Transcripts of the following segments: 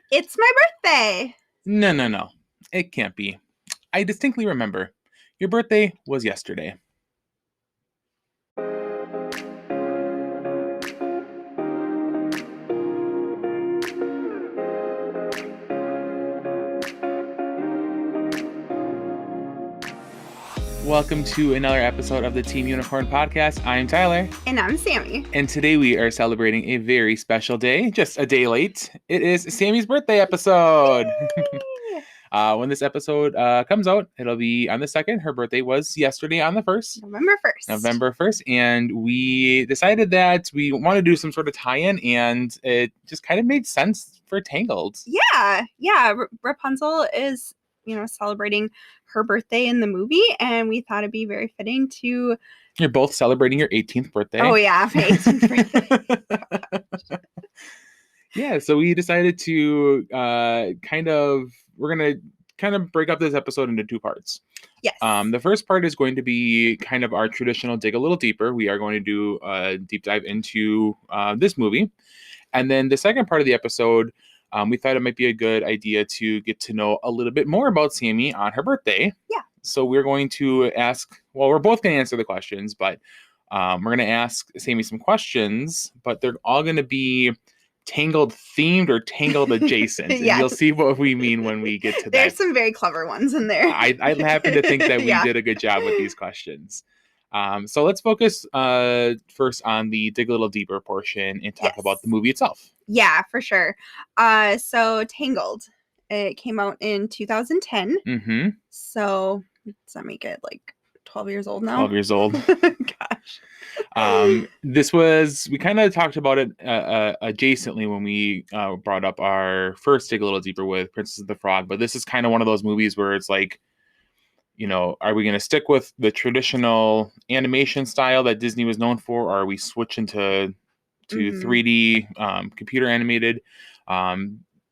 It's my birthday. No. It can't be. I distinctly remember. Your birthday was yesterday. Welcome to another episode of the Team Unicorn podcast. I'm Tyler. And I'm Sammy. And today we are celebrating a very special day, just a day late. It is Sammy's birthday episode. When this episode comes out, it'll be on the 2nd. Her birthday was yesterday on the 1st. November 1st. And we decided that we want to do some sort of tie-in, and it just kind of made sense for Tangled. Yeah. Rapunzel is, celebrating her birthday in the movie, and we thought it'd be very fitting to... You're both celebrating your 18th birthday. Oh, yeah, my 18th birthday. Yeah, so we decided to we're going to kind of break up this episode into two parts. Yes. The first part is going to be kind of our traditional dig a little deeper. We are going to do a deep dive into this movie. And then the second part of the episode, we thought it might be a good idea to get to know a little bit more about Sammy on her birthday. Yeah. So we're going to we're both going to answer the questions, but we're going to ask Sammy some questions, but they're all going to be Tangled themed or Tangled adjacent. Yes. And you'll see what we mean when we get to that. There's some very clever ones in there. I happen to think that we did a good job with these questions. So let's focus first on the dig a little deeper portion and talk about the movie itself. Yeah, for sure. So Tangled, it came out in 2010. Mm-hmm. So does that make it like 12 years old now? 12 years old. Gosh. We kind of talked about it adjacently when we brought up our first dig a little deeper with Princess of the Frog, but this is kind of one of those movies where it's like, are we going to stick with the traditional animation style that Disney was known for, or are we switching to 3D computer animated?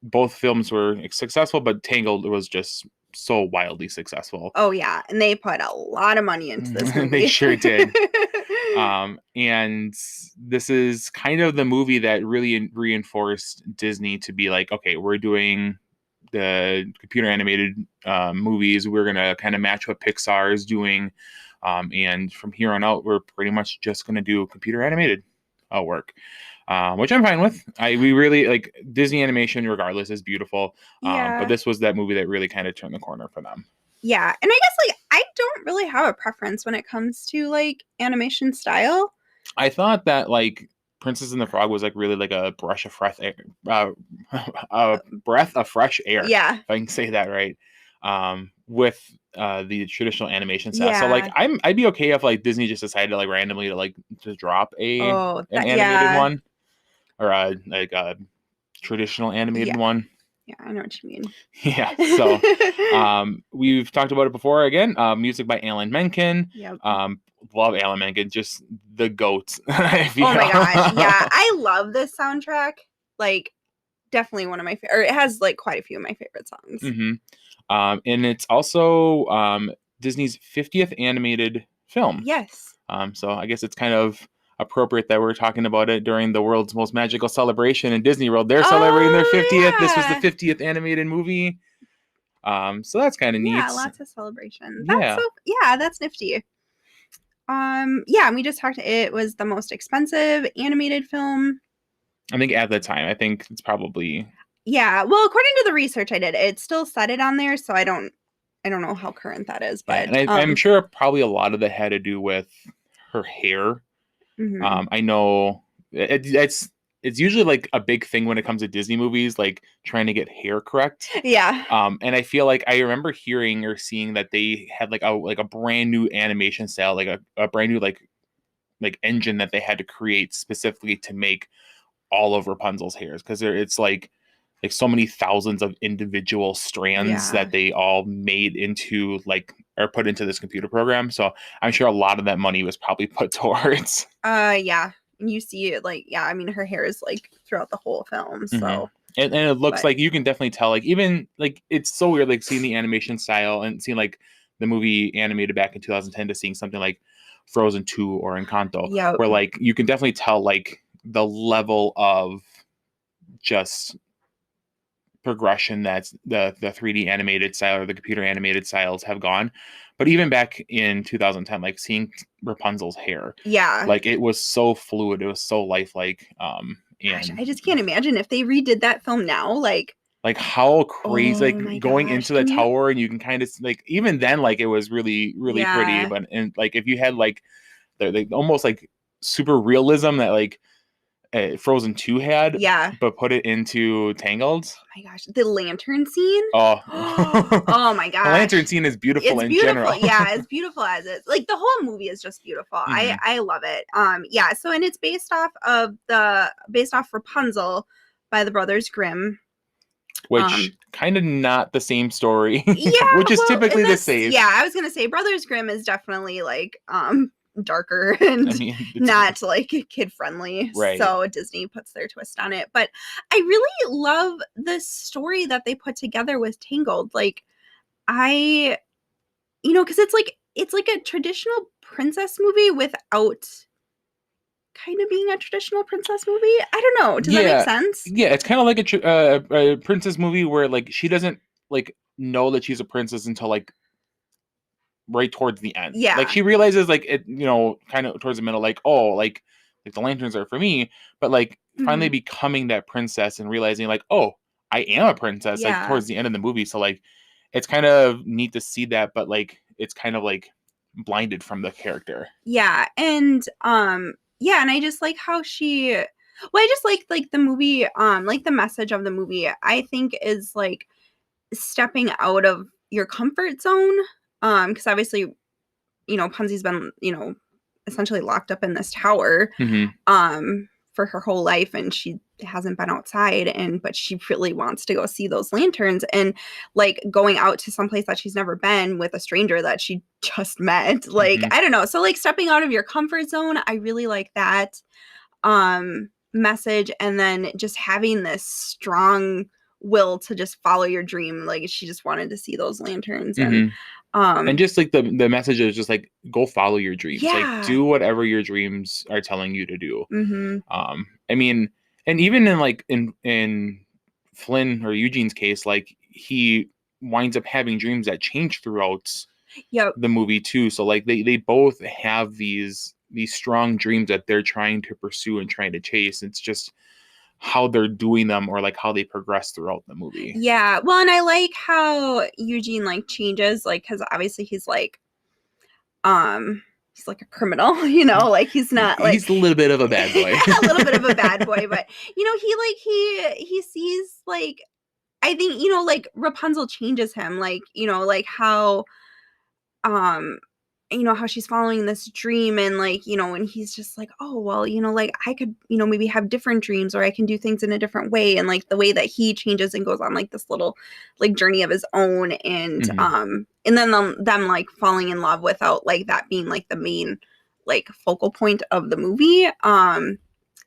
Both films were successful, but Tangled was just so wildly successful. Oh yeah, and they put a lot of money into this movie. They sure did. And this is kind of the movie that really reinforced Disney to be like, okay, we're doing the computer animated movies. We're going to kind of match what Pixar is doing. And from here on out, we're pretty much just going to do computer animated work, which I'm fine with. We really like Disney animation regardless is beautiful. But this was that movie that really kind of turned the corner for them. Yeah. And I guess I don't really have a preference when it comes to animation style. I thought that Princess and the Frog was really like a breath of fresh air. Yeah. If I can say that right. With the traditional animation style. Yeah. So I'd be okay if Disney just decided to randomly to drop an animated one, or a traditional animated one. Yeah, I know what you mean. Yeah. So we've talked about it before again. Music by Alan Menken. Yep. Love Alan Menken, just the GOAT. Oh my gosh. Yeah. I love this soundtrack. Definitely one of my favorite, or it has quite a few of my favorite songs. Mm-hmm. And it's also Disney's 50th animated film. Yes. So I guess it's kind of appropriate that we're talking about it during the world's most magical celebration in Disney World. They're celebrating their 50th. Yeah. This was the 50th animated movie. So that's kind of neat. Yeah, lots of celebrations. Yeah. That's nifty. We just talked. It was the most expensive animated film. I think at the time. I think it's probably. Yeah. Well, according to the research I did, it still said it on there, so I don't know how current that is, but and I'm sure probably a lot of that had to do with her hair. Mm-hmm. I know it's usually a big thing when it comes to Disney movies, trying to get hair correct. Yeah. And I feel I remember hearing or seeing that they had a brand new animation style, a brand new engine that they had to create specifically to make all of Rapunzel's hairs, because it's so many thousands of individual strands that they all made into or put into this computer program. So I'm sure a lot of that money was probably put towards. Yeah. And you see it her hair is throughout the whole film. So mm-hmm. and it looks like you can definitely tell even it's so weird seeing the animation style and seeing the movie animated back in 2010 to seeing something like Frozen 2 or Encanto, where you can definitely tell the level of just progression that the 3D animated style or the computer animated styles have gone. But even back in 2010, like seeing Rapunzel's hair, Yeah. like it was so fluid, it was so lifelike. Gosh, And I just can't imagine if they redid that film now, like, how crazy, oh like my going gosh, into the can you? tower and you can kind of like even then like it was really pretty. Yeah. But and like if you had like the almost like super realism that like Frozen 2 had, Yeah. but put it into Tangled. Oh my gosh, the lantern scene. Oh, Oh my the lantern gosh. scene is beautiful It's in beautiful. general. Yeah, as beautiful as it. Like the whole movie is just beautiful. Mhm. I love it. Yeah, so and it's based off Rapunzel by the Brothers Grimm. Which Um kind of not the same story, yeah, which is well, in typically the this, same. yeah, I was gonna say Brothers Grimm is definitely like darker I and mean, it's not like kid friendly. right. So Disney puts their twist on it. But I really love the story that they put together with Tangled. Like I because it's like a traditional princess movie without kind of being a traditional princess movie. I don't know. Does that make Yeah, sense? yeah. It's kind of like a princess movie where like she doesn't like know that she's a princess until like right towards the end. Like Yeah. she realizes like it, kind of towards the middle, like, oh, like the lanterns are for me, but like finally Mhm. becoming that princess and realizing like, oh, I am a princess, like Yeah. towards the end of the movie. So like it's kind of neat to see that, but like it's kind of like blinded from the character. Yeah. And yeah, and I just like how she well, I just like the movie, like the message of the movie, I think is like stepping out of your comfort zone. Because obviously, Punzie's been, essentially locked up in this tower Hmm. for her whole life, and she hasn't been outside, and but she really wants to go see those lanterns, and like going out to someplace that she's never been with a stranger that she just met. Like, Hmm. I don't know. So like stepping out of your comfort zone, I really like that message, and then just having this strong will to just follow your dream. Like she just wanted to see those lanterns, and Hmm. And just like the message is just like go follow your dreams, like yeah. do whatever your dreams are telling you to do. Mhm. I mean, and even in like in Flynn or Eugene's case, like he winds up having dreams that change throughout Yep. the movie too. So like they both have these strong dreams that they're trying to pursue and trying to chase. It's just how they're doing them or like how they progress throughout the movie. Yeah. Well, and I like how Eugene like changes, like, because obviously he's like a criminal, like he's not like He's a little bit of a bad boy. a little bit of a bad boy, but he sees like I think, like Rapunzel changes him, like, like how um how she's following this dream, and like, and he's just like, oh well, like I could, maybe have different dreams, or I can do things in a different way, and like the way that he changes and goes on like this little like journey of his own, Mhm. and then them like falling in love without like that being like the main like focal point of the movie.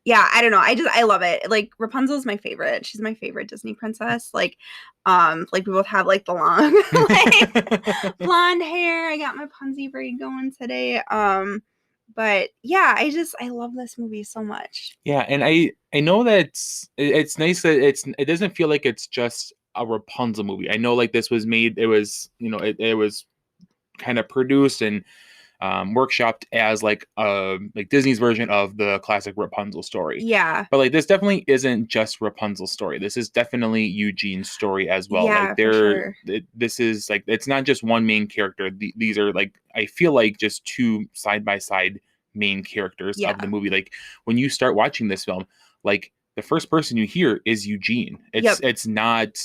Yeah, I don't know. I love it. Like Rapunzel's my favorite. She's my favorite Disney princess. Like we both have like the long like blonde hair. I got my Punzie braid going today. But yeah, I love this movie so much. Yeah, and I know that it's nice that it doesn't feel like it's just a Rapunzel movie. I know like this was made, it was it was kind of produced and workshopped as like Disney's version of the classic Rapunzel story. Yeah. But like this definitely isn't just Rapunzel's story. This is definitely Eugene's story as well. Like Yeah, for sure. this is like it's not just one main character. These are like I feel like just two side by side main characters of the Yeah. movie. Like when you start watching this film, like the first person you hear is Eugene. Yep. It's not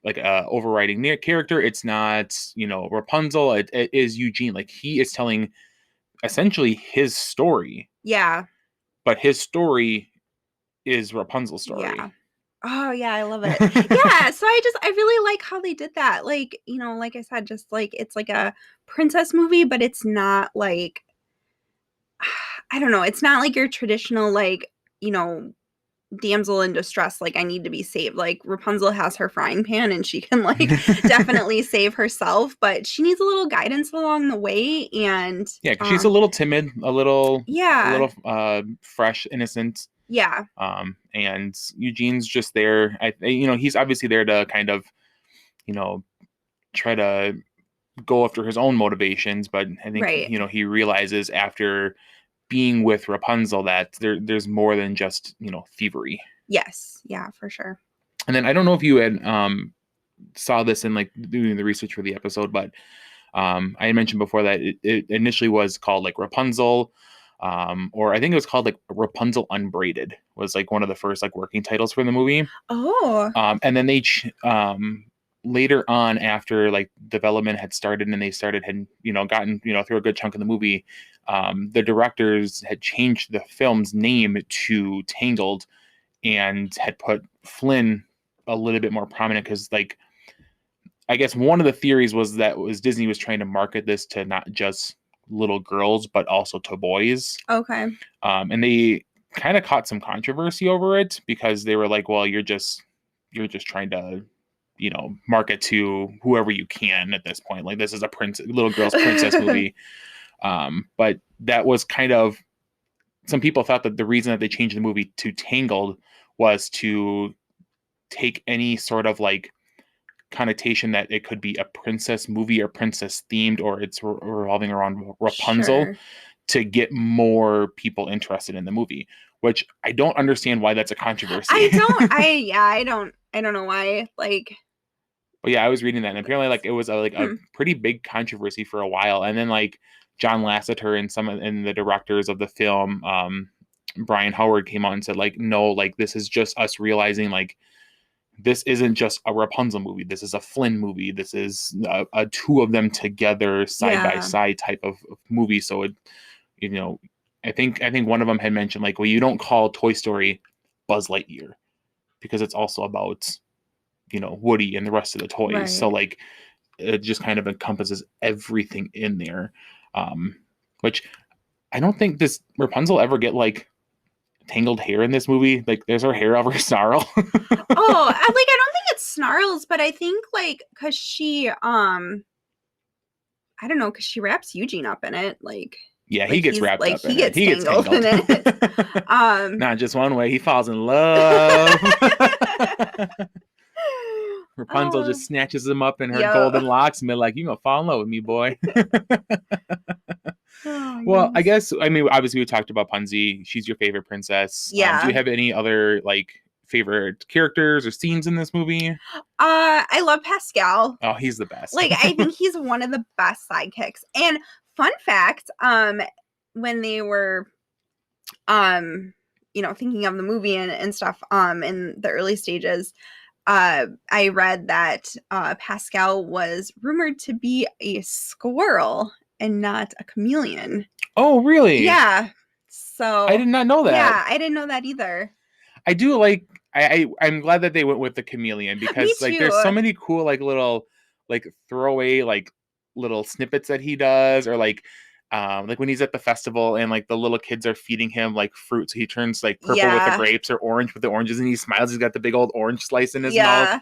like a overriding character. It's not Rapunzel. It is Eugene. Like he is telling essentially his story, Yeah. but his story is Rapunzel's Yeah. story. Oh yeah, I love it. Yeah, so I really like how they did that. Like, like I said, just like it's like a princess movie, but it's not like I don't know, it's not like your traditional like, damsel in distress, like I need to be saved. Like Rapunzel has her frying pan and she can like definitely save herself, but she needs a little guidance along the way, and Yeah, because she's a little timid, a yeah. little fresh, innocent. Yeah. And Eugene's just there. He's obviously there to kind of, you know, try to go after his own motivations, but I think, Right. he realizes after being with Rapunzel that there's more than just, thievery. Yes. Yeah, for sure. And then I don't know if you had saw this in like doing the research for the episode, but I had mentioned before that it initially was called like Rapunzel, or I think it was called like Rapunzel Unbraided was like one of the first like working titles for the movie. Oh. And then they later on, after like development had started and they had gotten through a good chunk of the movie, the directors had changed the film's name to Tangled and had put Flynn a little bit more prominent because, like, I guess one of the theories was that Disney was trying to market this to not just little girls but also to boys. Okay. And they kind of caught some controversy over it because they were like, well, you're just trying to market to whoever you can at this point. Like, this is a little girl's princess movie. But that was kind of, some people thought that the reason that they changed the movie to Tangled was to take any sort of like connotation that it could be a princess movie or princess themed, or it's revolving around Rapunzel, Sure. to get more people interested in the movie, which I don't understand why that's a controversy. I don't know why. Like, but yeah, I was reading that, and apparently like it was a pretty big controversy for a while, and then like John Lasseter and the directors of the film, Brian Howard, came out and said like, no, like this is just us realizing like this isn't just a Rapunzel movie. This is a Flynn movie. This is a two of them together side by side type of movie. So it, I think one of them had mentioned like, well, you don't call Toy Story Buzz Lightyear because it's also about, Woody and the rest of the toys. Right. So like, it just kind of encompasses everything in there. Which I don't think this Rapunzel ever get like tangled hair in this movie. Like, there's her hair ever snarl. I don't think it snarls, but I think like because she I don't know, because she wraps Eugene up in it. Like, yeah, he gets wrapped up in it. He gets tangled in it. Not just one way, he falls in love. Rapunzel just snatches him up in her golden locks and be like, "You gonna fall in love with me, boy." Well, I guess, obviously we talked about Punzie. She's your favorite princess. Yeah. Do you have any other like favorite characters or scenes in this movie? I love Pascal. Oh, he's the best. Like, I think he's one of the best sidekicks. And fun fact, when they were thinking of the movie and stuff in the early stages, I read that Pascal was rumored to be a squirrel and not a chameleon. Oh, really? Yeah. So I did not know that. Yeah, I didn't know that either. I do like. I'm glad that they went with the chameleon because like there's so many cool like little like throwaway like little snippets that he does, or like when he's at the festival and like the little kids are feeding him like fruit, so he turns like purple with the grapes or orange with the oranges, and he smiles. He's got the big old orange slice in his mouth.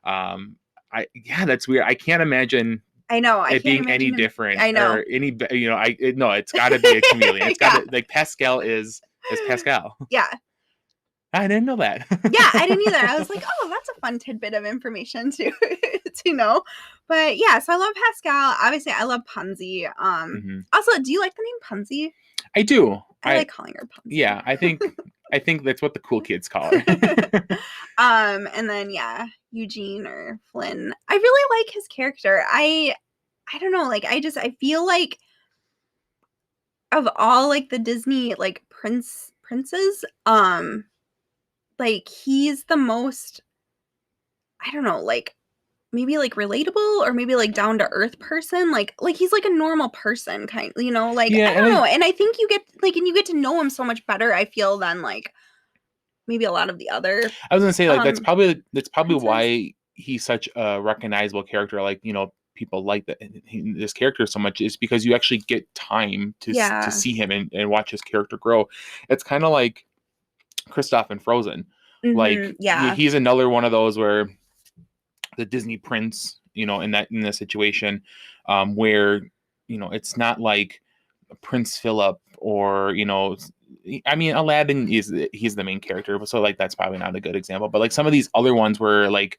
That's weird. I can't imagine. I know. It being any different. I know. Or any. No. It's got to be a chameleon. It's got to like Pascal is Pascal. Yeah. I didn't know that. Yeah, I didn't either. I was like, oh, that's a fun tidbit of information to know. But yeah, so I love Pascal. Obviously, I love Punzie. Also, do you like the name Punzie? I do. I like calling her Punzie. Yeah, I think that's what the cool kids call her. And then Eugene or Flynn. I really like his character. I don't know, like I feel like of all like the Disney like princes, like he's the most, I don't know, like maybe like relatable or maybe like down to earth person. Like he's like a normal person kind, I don't know. And I think you get to know him so much better, I feel, than like maybe a lot of the other. I was gonna say like that's probably why he's such a recognizable character. Like, people like this character so much is because you actually get time to see him and watch his character grow. It's kind of like Kristoff and Frozen. Like, he's another one of those where the Disney prince, in this situation, where it's not like Prince Philip or I mean, Aladdin he's the main character, so like that's probably not a good example. But like some of these other ones where like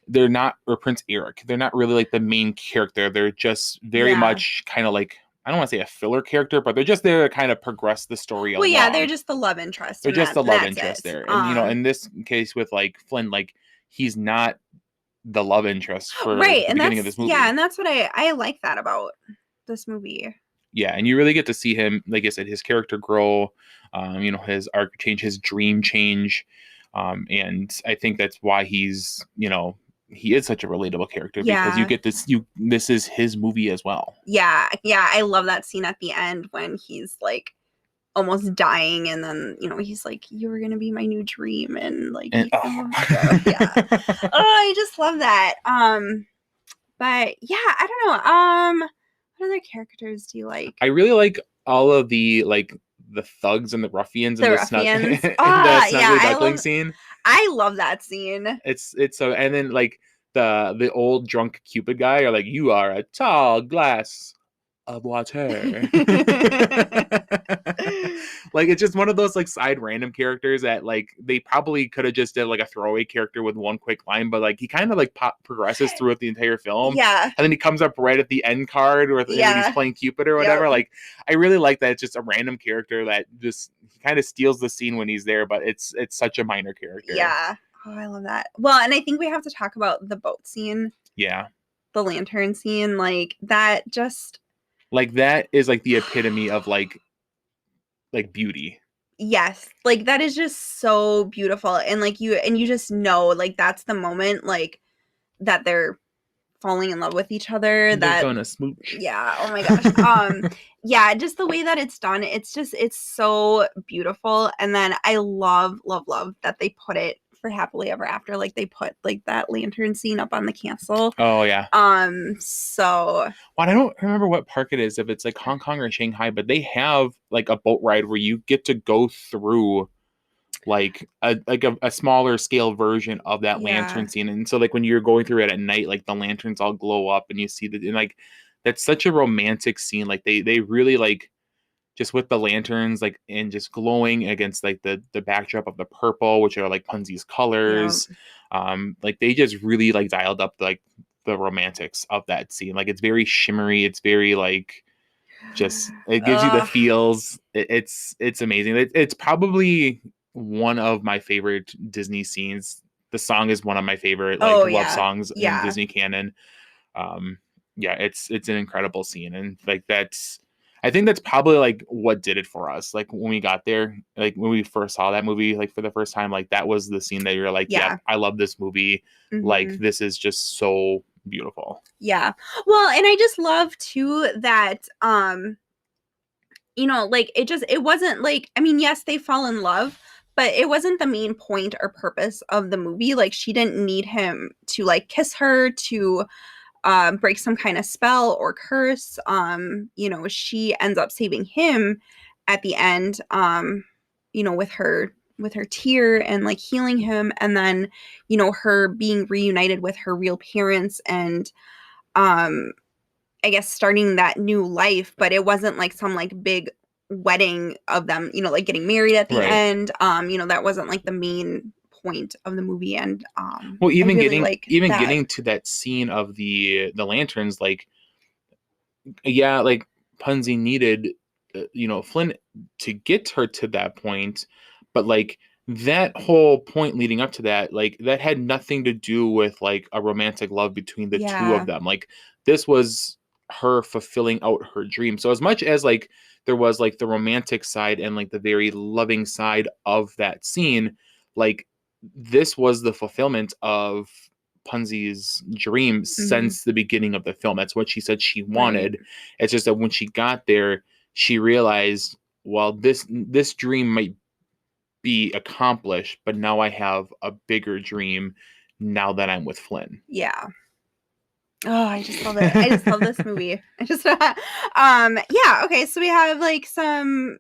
they're not, or Prince Eric, they're not really like the main character. They're just very Yeah. much kind of like, I don't want to say a filler character, but they're just there to kind of progress the story Well, yeah, they're along. just the love interest, They're and just the love that's interest it. there. And you know, in this case with like Flynn, like he's not the love interest for right, the and beginning of this movie. yeah, and that's what I like that about this movie. Yeah, and you really get to see him, like I said, his character grow, you know, his arc change, his dream change. And I think that's why he's, you know, he is such a relatable character because you Yeah. get this, this is his movie as well. Yeah, I love that scene at the end when he's like almost dying, and then you know he's like, "You were gonna be my new dream," and like, And, yeah. Oh, I just love that. But yeah, I don't know. What other characters do you like? I really like all of the like the thugs and the ruffians The and ruffians. the Ah, snuggly yeah, duckling scene. I love that scene. It's so, and then like the old drunk Cupid guy are like, you are a tall glass of water. Like it's just one of those like side random characters that like they probably could have just did like a throwaway character with one quick line, but like he kind of like progresses throughout the entire film. Yeah. And then he comes up right at the end card when he's playing Cupid or whatever. Yep. Like I really like that it's just a random character that just kind of steals the scene when he's there, but it's such a minor character. Yeah. Oh, I love that. Well, and I think we have to talk about the boat scene. Yeah. The lantern scene, like that just like that is like the epitome of like beauty. Yes, like that is just so beautiful, and like you just know like that's the moment like that they're falling in love with each other. They're gonna smooch. Yeah. Oh my gosh. Yeah, just the way that it's done, it's so beautiful. And then I love that they put it for happily ever after. Like they put like that lantern scene up on the castle. Oh yeah. So well, I don't remember what park it is, if it's like Hong Kong or Shanghai, but they have like a boat ride where you get to go through like a smaller scale version of that lantern scene. And so like when you're going through it at night, like the lanterns all glow up and you see that, and like that's such a romantic scene. Like they really like just with the lanterns like and just glowing against like the backdrop of the purple, which are like Punzie's colors. Like they just really like dialed up like the romantics of that scene. Like it's very shimmery, it's very like just it gives you the feels. It's amazing. It's probably one of my favorite Disney scenes. The song is one of my favorite like love songs in Disney canon. Yeah, it's an incredible scene, and like I think that's probably like what did it for us. Like when we got there, like when we first saw that movie, like for the first time, like that was the scene that you're like, yeah I love this movie. Like this is just so beautiful. Yeah. Well, and I just love too that you know, like it wasn't like, I mean, yes, they fall in love, but it wasn't the main point or purpose of the movie. Like she didn't need him to like kiss her to break some kind of spell or curse. You know, she ends up saving him at the end, you know, with her tear and like healing him, and then, you know, her being reunited with her real parents and I guess starting that new life. But it wasn't like some like big wedding of them, you know, like getting married at the end. You know, that wasn't like the main point of the movie. And well, even really getting to that scene of the lanterns, like like Punzie needed you know, Flynn to get her to that point, but like that whole point leading up to that, like that had nothing to do with like a romantic love between the two of them. Like this was her fulfilling out her dream. So as much as like there was like the romantic side and like the very loving side of that scene, like this was the fulfillment of Punzie's dream since the beginning of the film. That's what she said she wanted. It's just that when she got there, she realized, well, this dream might be accomplished, but now I have a bigger dream now that I'm with Flynn. Yeah. Oh, I just love it. I just love this movie. I just yeah, okay, so we have like some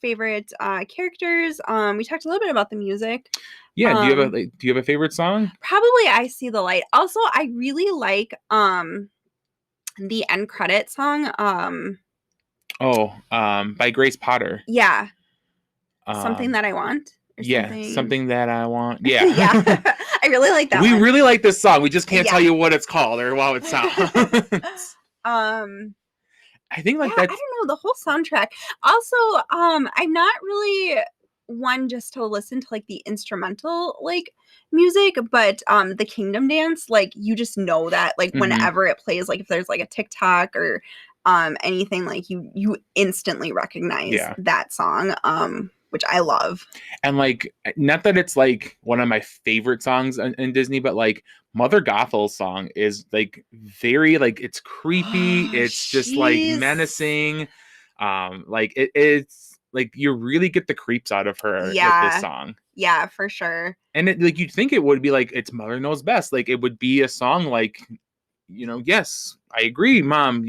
favorite characters. We talked a little bit about the music. Yeah, do you have a favorite song? Probably I See the Light. Also, I really like the end credit song. By Grace Potter. Yeah. Something That I Want or Yeah, something. Something That I Want. Yeah. Yeah. I really like that We one. really like this song. We just can't Yeah. tell you what it's called or how it sounds. I think like Yeah, I that's don't know, the whole soundtrack. Also, I'm not really one just to listen to like the instrumental like music, but the Kingdom Dance, like you just know that like whenever it plays, like if there's like a TikTok or anything, like you instantly recognize yeah. that song, which I love. And like not that it's like one of my favorite songs in Disney, but like Mother Gothel's song is like very like it's creepy, it's just like menacing. Like it's like you really get the creeps out of her with this Yeah. song. Yeah, for sure. And it, like you'd think it would be like it's Mother Knows Best. Like it would be a song like, you know, yes, I agree, Mom.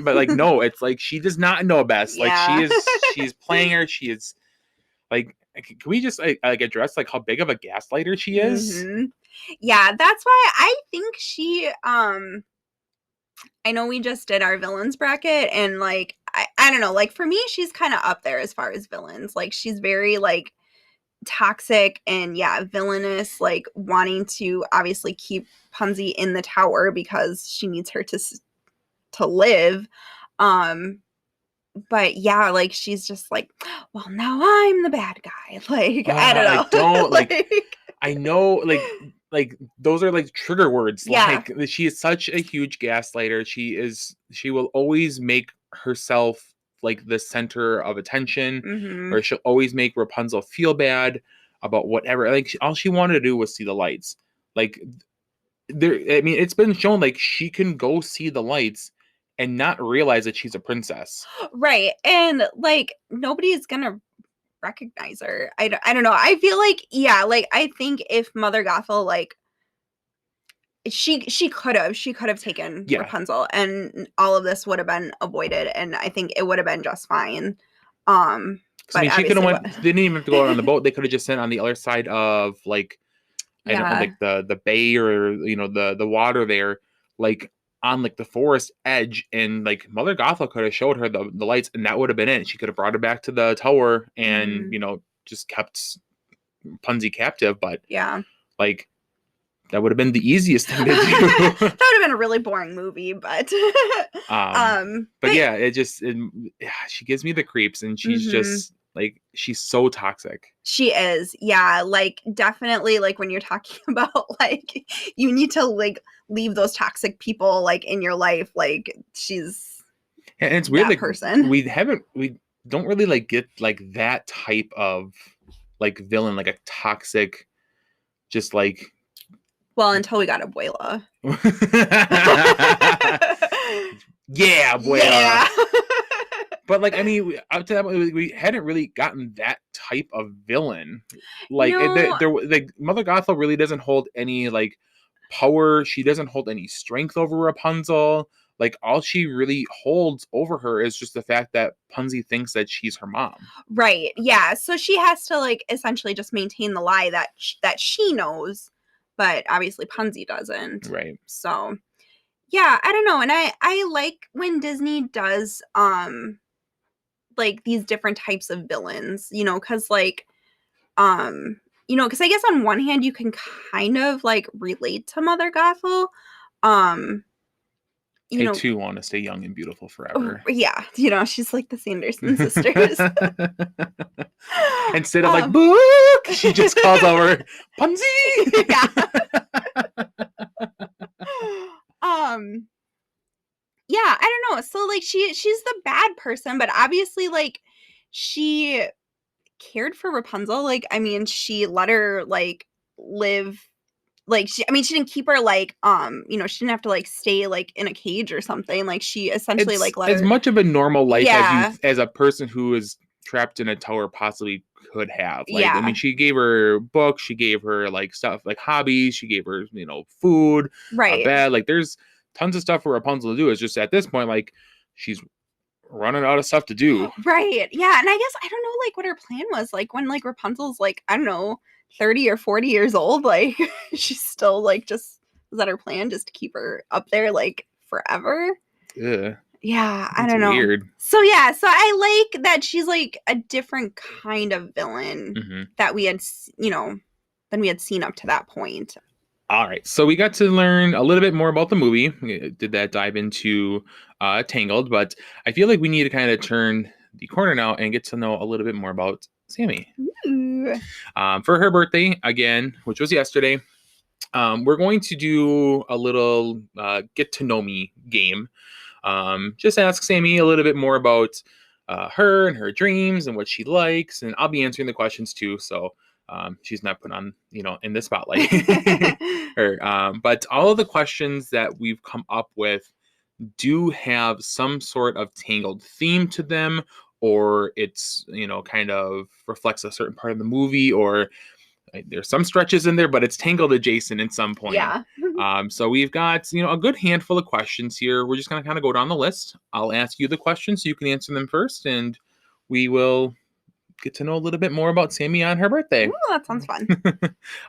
But like no, it's like she does not know best. Like Yeah. she's playing her. She is like, can we just like address like how big of a gaslighter she is? Mm-hmm. Yeah, that's why I think she I know we just did our villains bracket, and like I don't know, like for me she's kind of up there as far as villains. Like she's very like toxic and yeah, villainous, like wanting to obviously keep Punzie in the tower because she needs her to live. Um but yeah, like she's just like, well, now I'm the bad guy. Like I don't I know. don't Like I know like those are like trigger words. yeah. Like she is such a huge gaslighter. She will always make herself like the center of attention, Mm-hmm. or she'll always make Rapunzel feel bad about whatever. Like all she wanted to do was see the lights. Like there, I mean, it's been shown like she can go see the lights and not realize that she's a princess. Right. And like nobody's gonna recognize her. I don't know. I feel like yeah, like I think if Mother Gothel like she could have taken Yeah, Rapunzel and all of this would have been avoided and I think it would have been just fine. Um because I but mean, she could have obviously went. what They didn't even have to go out on the boat. They could have just sent on the other side of like I don't know, yeah. like the bay or you know the water there, like on like the forest edge, and like Mother Gothel could have showed her the lights, and that would have been it. She could have brought her back to the tower, and Mhm. you know just kept Punzie captive. But Yeah. like that would have been the easiest thing to do. That would have been a really boring movie, but But yeah, yeah, she gives me the creeps, and she's mhm. just like she's so toxic. She is. Yeah, like definitely like when you're talking about like you need to like leave those toxic people like in your life, like she's And it's weird, that like person. we don't really like get like that type of like villain, like a toxic, just like Well, until we got Abuela. yeah, abuela. Yeah. But like, I mean, up to that point, we hadn't really gotten that type of villain. Like, No, like Mother Gothel really doesn't hold any like power. She doesn't hold any strength over Rapunzel. Like, all she really holds over her is just the fact that Punzie thinks that she's her mom. right. Yeah. So she has to like essentially just maintain the lie that she knows, but obviously Punzie doesn't. Right. So, yeah, I don't know. And I like when Disney does like these different types of villains, you know, cuz like cuz I guess on one hand you can kind of like relate to Mother Gothel. Um you I know, too want to stay young and beautiful forever. yeah, she's like the Sanderson sisters. Instead of like um book, she just calls over Punzie. yeah. um yeah, I don't know. So like she's the bad person, but obviously like she cared for Rapunzel. Like I mean, she let her like live like she didn't keep her like she didn't have to like stay like in a cage or something. Like she essentially It's like let as her much of a normal life as you yeah. as a person who is trapped in a tower possibly could have. Like I mean, Yeah. she gave her books, she gave her like stuff like hobbies, she gave her food, a Right. bed. Like there's tons of stuff for Rapunzel to do. It's just at this point like she's running out of stuff to do. Right. Yeah, and I guess I don't know like what her plan was. Like when like Rapunzel's like, I don't know, 30 or 40 years old, like she's still like just was that her plan just to keep her up there like forever? Yeah. Yeah, I It's don't know. weird. So yeah, so I like that she's like a different kind of villain Mm-hmm. that we had, than we had seen up to that point. All right, so we got to learn a little bit more about the movie. We did that dive into Tangled, but I feel like we need to kind of turn the corner now and get to know a little bit more about Sammy. Ooh. For her birthday, again, which was yesterday, we're going to do a little get to know me game. Just ask Sammy a little bit more about her and her dreams and what she likes, and I'll be answering the questions too. So she's not put on, in the spotlight. But all of the questions that we've come up with do have some sort of Tangled theme to them, or it's, kind of reflects a certain part of the movie, or there's some stretches in there, but it's Tangled adjacent at some point. Yeah. So we've got, a good handful of questions here. We're just going to kind of go down the list. I'll ask you the questions so you can answer them first, and we will get to know a little bit more about Sammy on her birthday. Ooh, that sounds fun.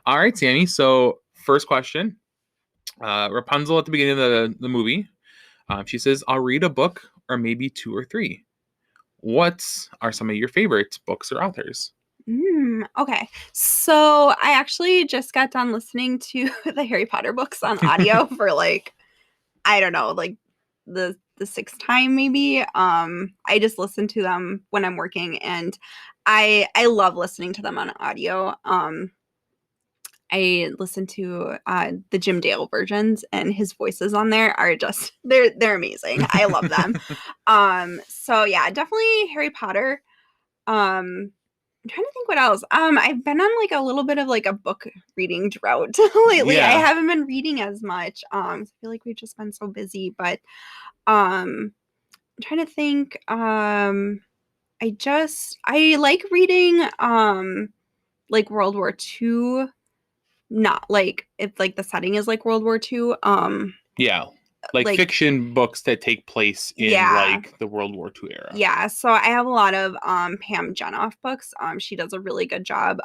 All right, Sammy. So first question, Rapunzel at the beginning of the movie. She says, I'll read a book or maybe 2 or 3. What are some of your favorite books or authors? Okay. So I actually just got done listening to the Harry Potter books on audio for I don't know, the sixth time maybe. I just listen to them when I'm working, and I love listening to them on audio. I listen to the Jim Dale versions, and his voices on there are just they're amazing. I love them. So yeah, definitely Harry Potter. I'm trying to think what else. I've been on a little bit of a book reading drought lately. Yeah. I haven't been reading as much. I feel like we've just been so busy, but I'm trying to think. I like reading World War II. Not if the setting is World War II. Yeah. Fiction books that take place in the World War II era. Yeah, so I have a lot of Pam Jenoff books. She does a really good job.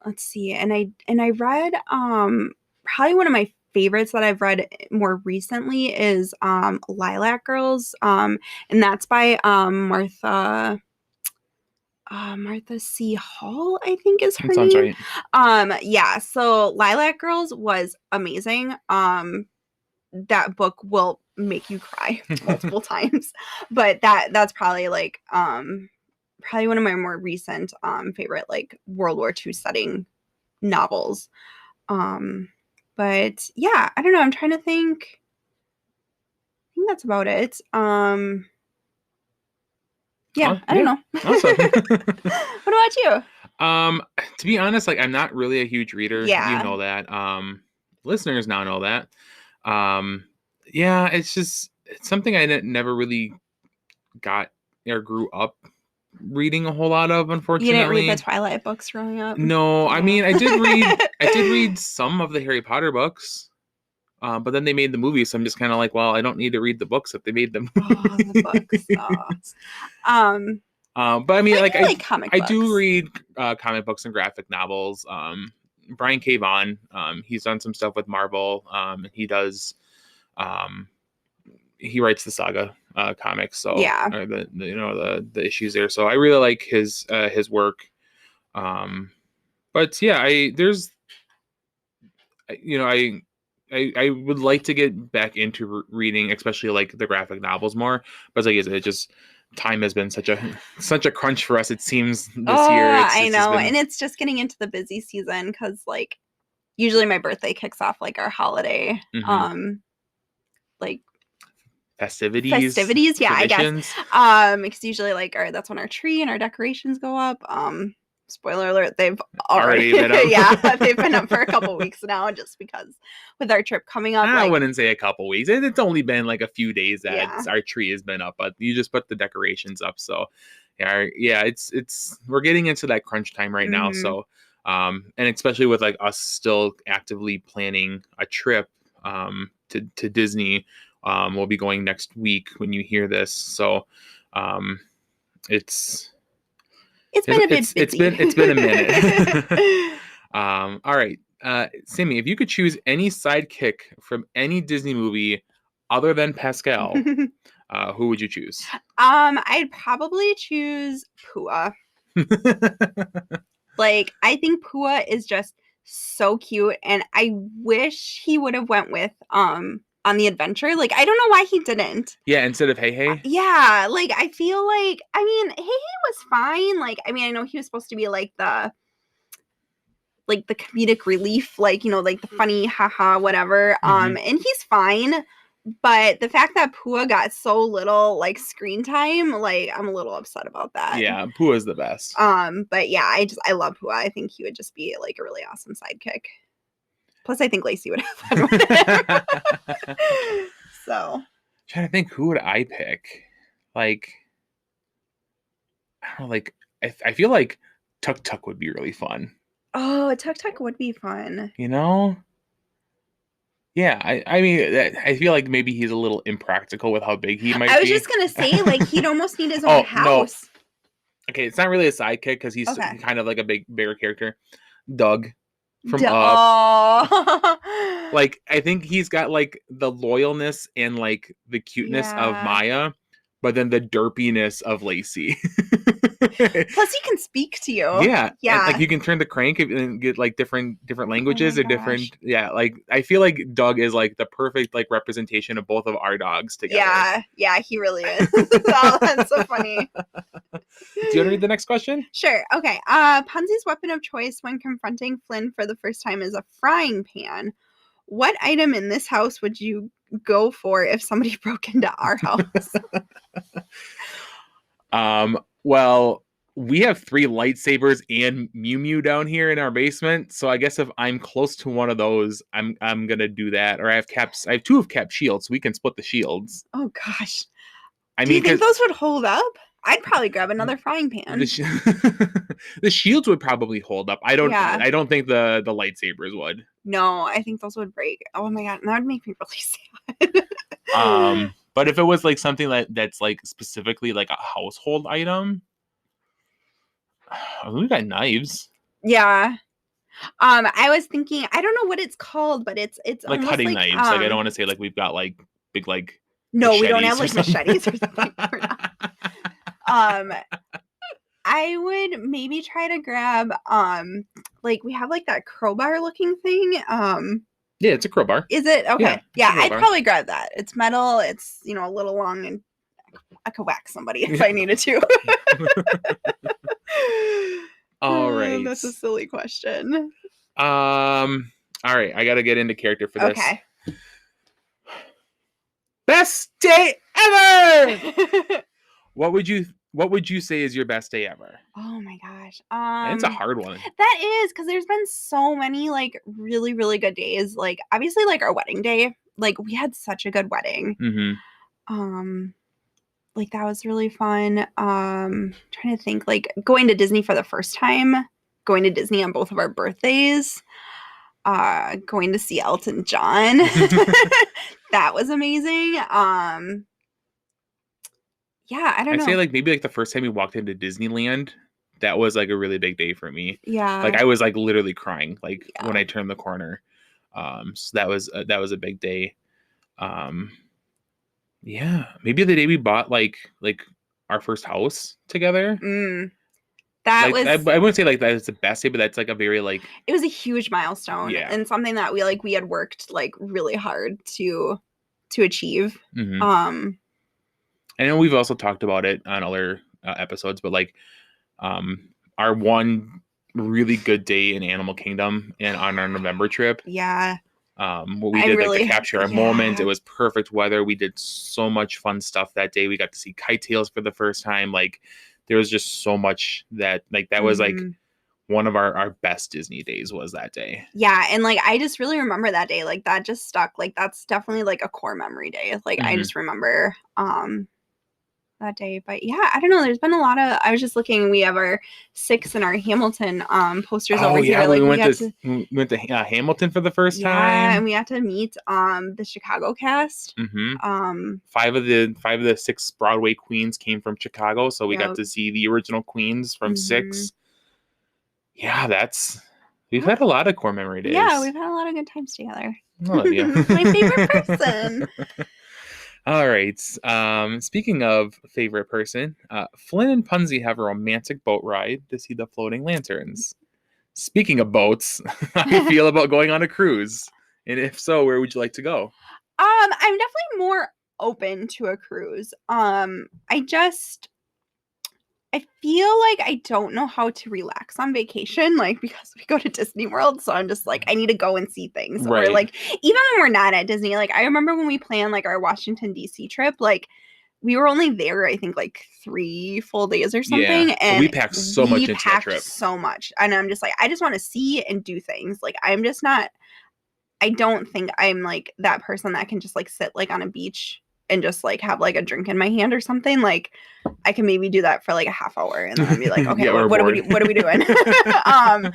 Let's see, and I read probably one of my favorites that I've read more recently is Lilac Girls. And that's by Martha C. Hall, I think is her That sounds name. right. Yeah, so Lilac Girls was amazing. That book will make you cry multiple times, but that's probably probably one of my more recent favorite World War II setting novels. But yeah, I don't know, I'm trying to think. I think that's about it. Yeah, I don't know. Awesome. What about you? To be honest, I'm not really a huge reader. Yeah. You know that. Listeners now know that. Yeah, it's something I never really got or grew up reading a whole lot of, unfortunately. You didn't read the Twilight books growing up? No, I mean I did read some of the Harry Potter books. But then they made the movie, so I'm just kind of well, I don't need to read the books if they made them. Oh, the books. But I mean, I books. do read comic books and graphic novels. Brian K. Vaughan, he's done some stuff with Marvel. He does, he writes the Saga comics. So yeah, or the issues there. So I really like his work. But yeah, I would like to get back into reading, especially the graphic novels more. But it just time has been such a crunch for us. It seems this year. I know, and it's just getting into the busy season because usually my birthday kicks off our holiday, festivities. Yeah, traditions. I guess. Because usually that's when our tree and our decorations go up. Spoiler alert, they've already been up. Yeah, they've been up for a couple weeks now, just because with our trip coming up. I wouldn't say a couple weeks. It's only been a few days that our tree has been up, but you just put the decorations up. So yeah, it's we're getting into that crunch time right now. So and especially with us still actively planning a trip to Disney. We'll be going next week when you hear this. So it's been a bit busy. It's been a minute. All right. Sammy, if you could choose any sidekick from any Disney movie, Other than Pascal, who would you choose? I'd probably choose Pua. Like, I think Pua is just so cute, and I wish he would have went with on the adventure. Like, I don't know why he didn't. Yeah, instead of Hey Hey. Yeah, like I feel like Hey Hey was fine. Like, I know he was supposed to be like the comedic relief, like, like the funny haha whatever. And he's fine. But the fact that Pua got so little like screen time, like I'm a little upset about that. Yeah, Pua is the best. But yeah, I love Pua. I think he would just be like a really awesome sidekick. Plus, I think Lacey would have fun with him. So, I'm trying to think, who would I pick? Like, I don't know. Like, I feel like Tuk Tuk would be really fun. Oh, Tuk Tuk would be fun. You know? Yeah, I mean, I feel like maybe he's a little impractical with how big he might be. I was just gonna say, like, he'd almost need his own house. No. Okay, it's not really a sidekick because he's kind of like a bigger character. Doug from Up. Like, I think he's got like the loyalness and like the cuteness of Maya, but then the derpiness of Lacey. Plus, he can speak to you. Yeah. And, like, you can turn the crank and get like different languages or different. Yeah. Like, I feel like Doug is like the perfect like representation of both of our dogs together. Yeah, he really is. Oh, that's so funny. Do you want to read the next question? Sure. Okay. Punzie's weapon of choice when confronting Flynn for the first time is a frying pan. What item in this house would you go for if somebody broke into our house? Well, we have 3 lightsabers and Mew Mew down here in our basement, so I guess if I'm close to one of those, I'm gonna do that. Or I have 2 of Cap's shields, so we can split the shields. Oh gosh. Do you think those would hold up? I'd probably grab another frying pan. The shields would probably hold up. I don't think the lightsabers would. No, I think those would break. Oh my god, that would make me really sad. But if it was like something that's like specifically like a household item, we got knives. Yeah. I was thinking, I don't know what it's called, but it's like cutting knives. Like, I don't want to say like we've got like big like. No, we don't have like machetes or something. I would maybe try to grab like we have like that crowbar looking thing. Yeah, it's a crowbar. Is it? Okay. Yeah, I'd probably grab that. It's metal, it's a little long, and I could whack somebody if I needed to. All right. That's a silly question. All right, I gotta get into character for this. Okay. Best day ever! What would you say is your best day ever? Oh my gosh. It's a hard one. That is, because there's been so many like really, really good days. Like, obviously, like our wedding day. Like, we had such a good wedding. Mm-hmm. Like, that was really fun. Trying to think, like going to Disney for the first time, going to Disney on both of our birthdays, going to see Elton John. That was amazing. Yeah, I don't know. I'd say like maybe like the first time we walked into Disneyland, that was like a really big day for me. Yeah. Like, I was like literally crying like when I turned the corner. So that was a big day. Yeah, maybe the day we bought like our first house together. That like, was. I wouldn't say like that is the best day, but that's like a very like. It was a huge milestone, and something that we had worked like really hard to achieve. Mm-hmm. I know we've also talked about it on other episodes, but like, our one really good day in Animal Kingdom and on our November trip. Yeah. What we did like to capture our moment. It was perfect weather. We did so much fun stuff that day. We got to see kite tails for the first time. Like, there was just so much that was like one of our best Disney days was that day. Yeah, and like I just really remember that day. Like, that just stuck. Like, that's definitely like a core memory day. Like, I just remember that day. But yeah, I don't know, there's been a lot of, I was just looking, we have our 6 and our Hamilton posters over here. Like, we went to Hamilton for the first time. Yeah, and we got to meet the Chicago cast. 5 of the 6 Broadway queens came from Chicago, so we got to see the original queens from 6. Yeah, we've had a lot of core memory days. Yeah, we've had a lot of good times together. I love you. My favorite person. All right. Speaking of favorite person, Flynn and Punzie have a romantic boat ride to see the floating lanterns. Speaking of boats, how do you feel about going on a cruise? And if so, where would you like to go? I'm definitely more open to a cruise. I feel like I don't know how to relax on vacation, like because we go to Disney World, so I'm just like I need to go and see things. Or Right. like even when we're not at Disney, like I remember when we planned like our Washington DC trip, like we were only there I think like 3 full days or Yeah. something, Oh, we and packed so we much into that packed trip. so much. And I'm just like I just want to see and do things. Like I'm just not I don't think I'm like that person that can just like sit like on a beach and just like have like a drink in my hand or something. Like I can maybe do that for like a half hour and then I'd be like, okay, Yeah, we're what are bored. we what are we doing? um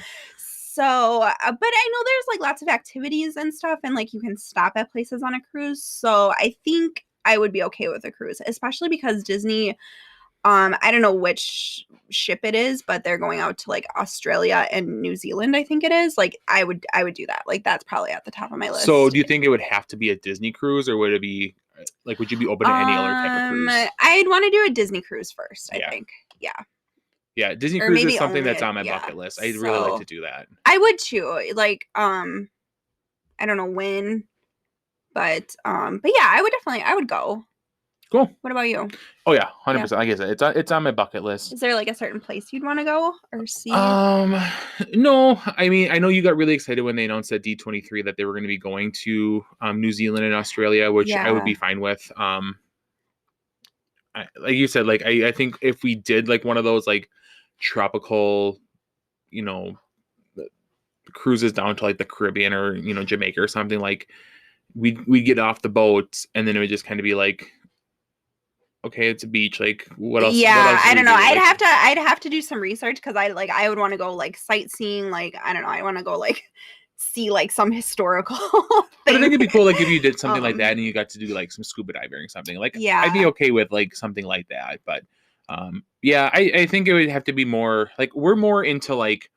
but I know there's like lots of activities and stuff and like you can stop at places on a cruise. So I think I would be okay with a cruise, especially because Disney I don't know which ship it is, but they're going out to like Australia and New Zealand, I think it is. Like I would do that. Like that's probably at the top of my So, list. do you think it would have to be a Disney cruise, or would it be like, would you be open to any other type of cruise? I'd want to do a Disney cruise first, I Yeah. think. Yeah. Yeah. Disney Or cruise is maybe something only that's a on my yeah. bucket list. I'd really like to So do that. I would too. Like I don't know when, but yeah, I would go. Cool. What about you? Oh yeah, Yeah. 100%. Like I said, it's on my bucket list. Is there like a certain place you'd want to go or see? Um, no, I mean, I know you got really excited when they announced at D23 that they were going to be going to New Zealand and Australia, which I would Yeah. be fine with. Like you said, like I think if we did like one of those like tropical, you know, cruises down to like the Caribbean or Jamaica or something, like we'd get off the boat and then it would just kind of be like, okay, it's a beach. Like what else? What Yeah, else do I we don't know. do? Like, I'd have to do some research because I would want to go like sightseeing, like I don't know, I want to go like see like some historical but I thing. think it'd be cool, like if you did something like that Um, and you got to do like some scuba diving or something. Like I'd be yeah. okay with like something like that. But yeah, I think it would have to be more like we're more into like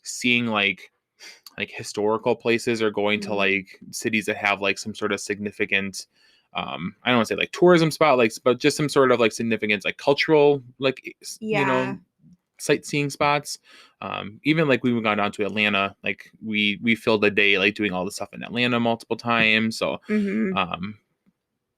seeing like historical places or going to Mhm. like cities that have like some sort of significant I don't want to say like tourism spot like but just some sort of like significance like cultural like Yeah. sightseeing spots. Even like we've gone down to Atlanta, like we filled a day like doing all the stuff in Atlanta multiple times. So Hmm. um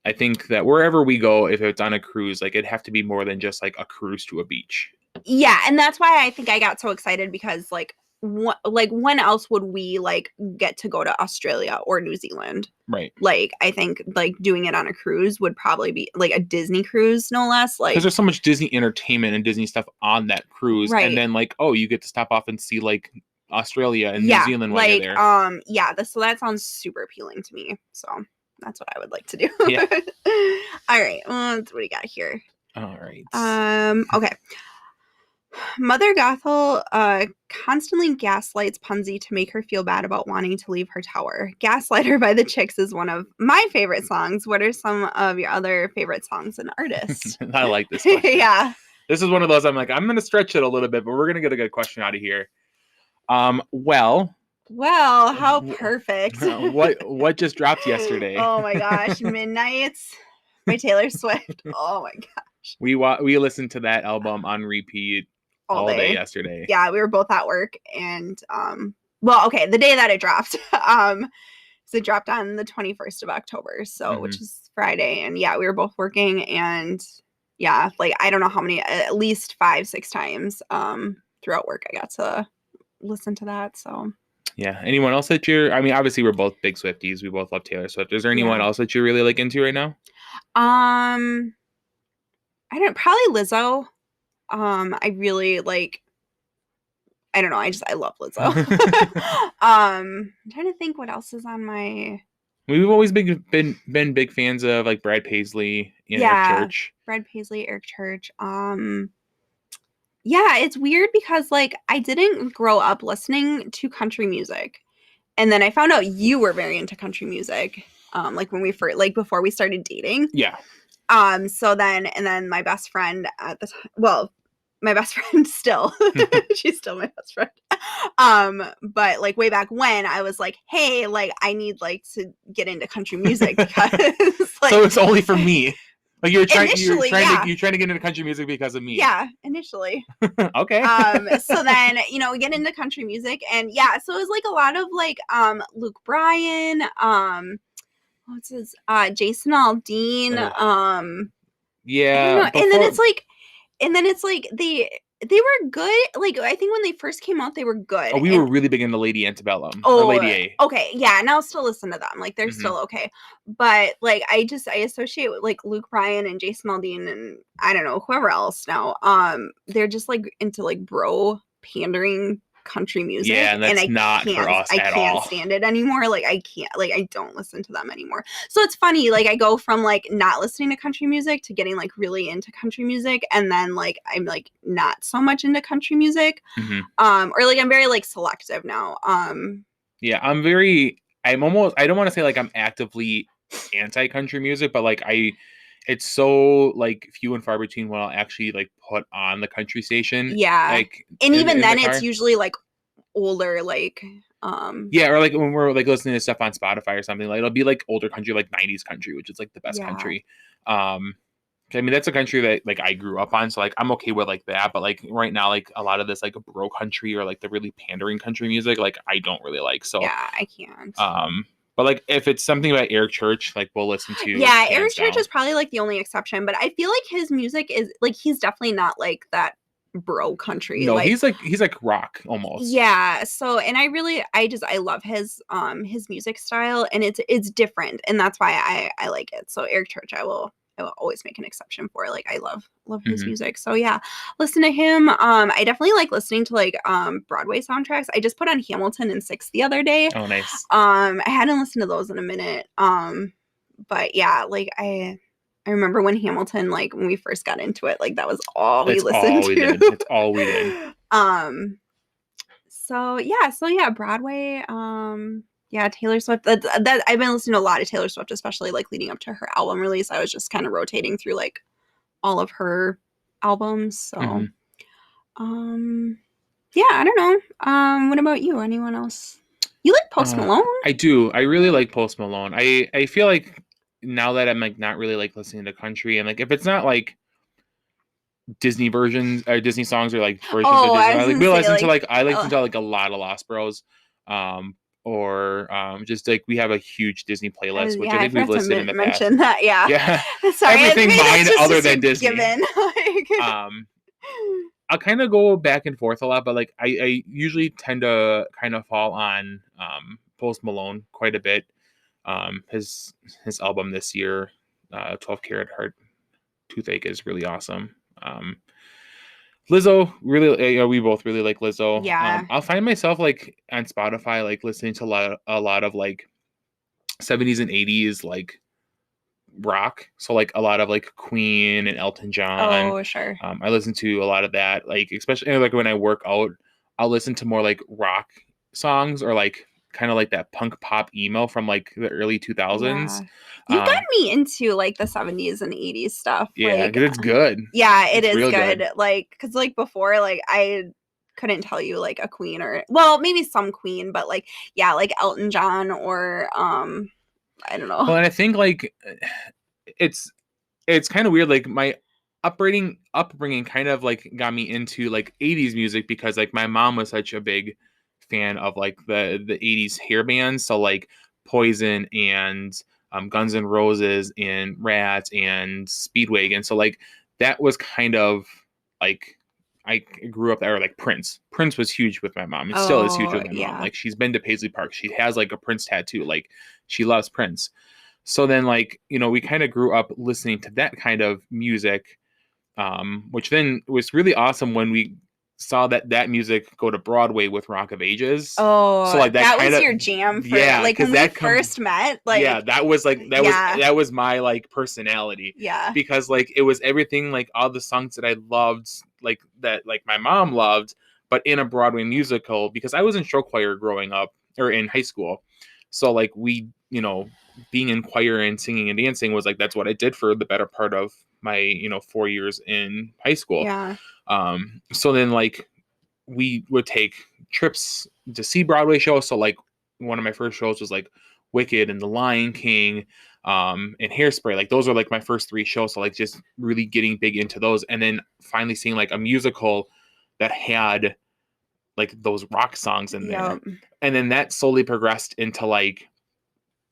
I think that wherever we go, if it's on a cruise, like it'd have to be more than just like a cruise to a beach. Yeah, and that's why I think I got so excited because like when else would we like get to go to Australia or New Zealand? Right. Like I think like doing it on a cruise would probably be like a Disney cruise, no less. Because Like there's so much Disney entertainment and Disney stuff on that cruise. And right. then like, oh, you get to stop off and see like Australia and New Yeah, Zealand while you're like, there. yeah, so that sounds super appealing to me. So that's what I would like to do. Yeah. All right, what do we got here? All right. Okay. Mother Gothel constantly gaslights Punzie to make her feel bad about wanting to leave her tower. Gaslighter by the Chicks is one of my favorite songs. What are some of your other favorite songs and artists? I like this question. Yeah. This is one of those I'm like, I'm gonna stretch it a little bit, but we're gonna get a good question out of here. Well, How perfect. what just dropped yesterday? Oh my gosh, Midnights by Taylor Swift. Oh my god. We listened to that album on repeat All all day day. yesterday. Yeah, we were both at work and well, okay, the day that it dropped. So it dropped on the 21st of October, so which is Friday. And yeah, we were both working and yeah, like I don't know how many, at least 5-6 times throughout work I got to listen to that. So Yeah. Anyone else that you're I mean, obviously we're both big Swifties. We both love Taylor Swift. Is there anyone yeah. else that you're really like into right now? I don't probably Lizzo. I really like I don't know, I love Lizzo. I'm trying to think what else is on my We've always been big fans of like Brad Paisley and Eric Church. Brad Paisley, Eric Church. Yeah, it's weird because like I didn't grow up listening to country music. And then I found out you were very into country music. Like when we first like before we started dating. Yeah. So then my best friend at the time, well, my best friend still, she's still my best friend. But like way back when I was like, hey, like I need like to get into country music because like, so it's only for me. Like you're trying yeah. to get into country music because of me. Yeah, initially. Okay. So then, we get into country music, and yeah, so it was like a lot of like Luke Bryan, what's his Jason Aldean, yeah, and then it's like they were good. Like I think when they first came out, they were good. Oh, we were really big into Lady Antebellum. Oh, or Lady A. Okay, yeah, and I'll still listen to them. Like they're still okay, but like I associate with like Luke Bryan and Jason Aldean and I don't know whoever else now. They're just like into like bro pandering country music, yeah, and that's not for us at all. I can't stand it anymore. Like I can't, like I don't listen to them anymore. So it's funny, like I go from like not listening to country music to getting like really into country music, and then like I'm like not so much into country music, or like I'm very like selective now. Yeah, I don't want to say like I'm actively anti-country music, but like it's so like few and far between when I'll actually like put on the country station. Yeah. Like, and even then it's usually like older, like yeah, or like when we're like listening to stuff on Spotify or something, like it'll be like older country, like 90s country, which is like the best country. I mean, that's a country that like I grew up on, so like I'm okay with like that. But like right now, like a lot of this like bro country or like the really pandering country music, like I don't really like. So yeah, I can't. But like if it's something about Eric Church, like we'll listen to. Yeah, Eric Church is probably like the only exception, but I feel like his music is like he's definitely not like that bro country. No, like, he's like rock almost. Yeah. So and I love his music style, and it's different, and that's why I like it. So Eric Church I will always make an exception for. Like I love his music. So yeah, listen to him. I definitely like listening to like Broadway soundtracks. I just put on Hamilton and Six the other day. Oh, nice. I hadn't listened to those in a minute. But yeah, like I remember when Hamilton, like when we first got into it, like that was all we listened to. It's all we did. So yeah, Broadway. Yeah, Taylor Swift. That I've been listening to a lot of Taylor Swift, especially like leading up to her album release. I was just kind of rotating through like all of her albums. So, yeah, I don't know. What about you? Anyone else? You like Post Malone? I do. I really like Post Malone. I feel like now that I'm like not really like listening to country, and like if it's not like Disney versions or Disney songs or like versions of Disney, I listen to like a lot of Lost Bros. Or just like we have a huge Disney playlist, which I think we've listed in the past. That, yeah. Sorry, everything mine other than Disney. I'll kind of go back and forth a lot, but like I usually tend to kind of fall on Post Malone quite a bit. His album this year, 12 Karat Heart Toothache, is really awesome. Lizzo, really, we both really like Lizzo. Yeah. I'll find myself like on Spotify, like listening to a lot of like 70s and 80s like rock. So like a lot of like Queen and Elton John. Oh, sure. I listen to a lot of that, like especially like when I work out, I'll listen to more like rock songs or like kind of like that punk pop emo from like the early 2000s. You got me into like the 70s and 80s stuff. Yeah, because it's good. Yeah, it is good. Like, because like before, like I couldn't tell you like a Queen or, well, maybe some Queen, but like, yeah, like Elton John or I don't know. Well, and I think like it's kind of weird. Like my upbringing kind of like got me into like 80s music because like my mom was such a big fan of like the 80s hair bands. So like Poison and Guns N' Roses and Rats and Speedwagon. So like that was kind of like I grew up there. Or like Prince was huge with my mom. It still is huge with my mom. Like she's been to Paisley Park. She has like a Prince tattoo. Like she loves Prince. So then like, we kind of grew up listening to that kind of music, which then was really awesome when we saw that music go to Broadway with Rock of Ages. Oh, so like that was your jam for like when we first met. Like that was my like personality. Yeah. Because like it was everything, like all the songs that I loved, like that like my mom loved, but in a Broadway musical, because I was in show choir growing up or in high school. So like we, being in choir and singing and dancing was like that's what I did for the better part of my 4 years in high school. Yeah. So then like we would take trips to see Broadway shows. So like one of my first shows was like Wicked and The Lion King, and Hairspray. Like those are like my first 3 shows. So like just really getting big into those, and then finally seeing like a musical that had like those rock songs in there. Yep. And then that slowly progressed into like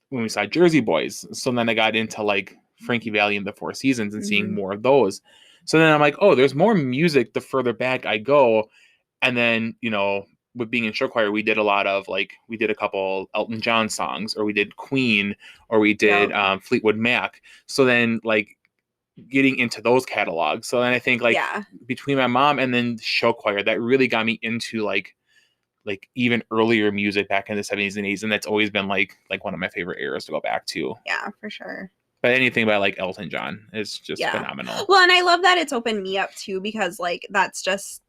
when we saw Jersey Boys. So then I got into like Frankie Valli and the Four Seasons and seeing more of those. So then I'm like, oh, there's more music the further back I go. And then, you know, with being in show choir, we did a lot of like, we did a couple Elton John songs, or we did Queen, or we did Fleetwood Mac. So then like getting into those catalogs. So then I think like between my mom and then show choir, that really got me into like even earlier music back in the 70s and 80s. And that's always been like one of my favorite eras to go back to. Yeah, for sure. But anything by like Elton John is just phenomenal. Well, and I love that it's opened me up too, because like that's just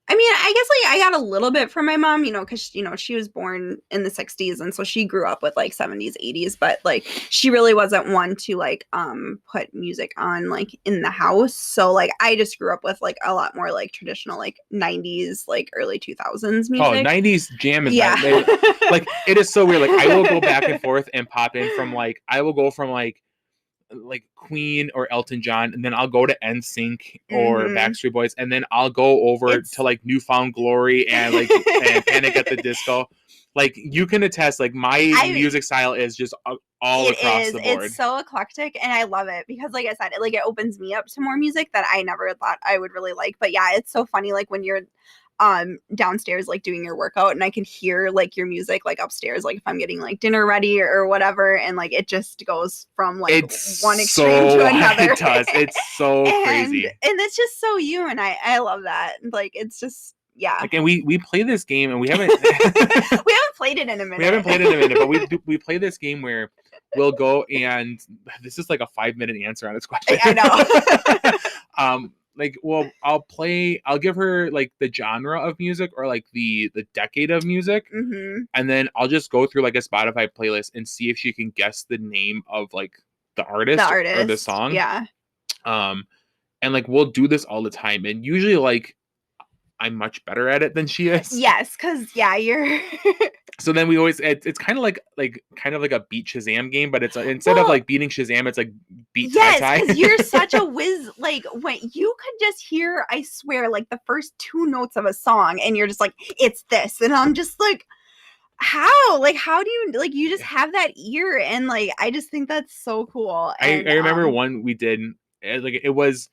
I mean, I guess like I got a little bit from my mom, you know, because you know she was born in the 60s, and so she grew up with like 70s, 80s, but like she really wasn't one to like put music on like in the house. So like I just grew up with like a lot more like traditional like 90s, like early 2000s music. Oh, 90s jam is like it is so weird. Like I will go back and forth and pop in from like I will go from like Queen or Elton John, and then I'll go to NSYNC or Backstreet Boys, and then I'll go over to like Newfound Glory and like and Panic at the Disco. Like you can attest, like my music style is just all across the board. It's so eclectic, and I love it because, like I said, it opens me up to more music that I never thought I would really like. But yeah, it's so funny, like when you're downstairs like doing your workout, and I can hear like your music like upstairs, like if I'm getting like dinner ready or whatever, and like it just goes from like one extreme to another. It does. It's so crazy, and it's just so you, and I love that. Like it's just like, and we play this game, and we haven't we haven't played it in a minute. But we play this game where we'll go, and this is like a 5-minute answer on this question. I know. Like, well, I'll give her like the genre of music or like the decade of music. And then I'll just go through like a Spotify playlist and see if she can guess the name of like the artist or the song. Yeah. And like, we'll do this all the time. And usually like, I'm much better at it than she is. Yes. Cause you're so then we always it's kind of like a beat Shazam game, but it's instead of like beating Shazam, it's like beat Tai. Because you're such a whiz. Like when you could just hear, I swear, like the first 2 notes of a song, and you're just like, it's this, and I'm just like, how do you like you just have that ear, and like I just think that's so cool. And, I remember one we did, like it was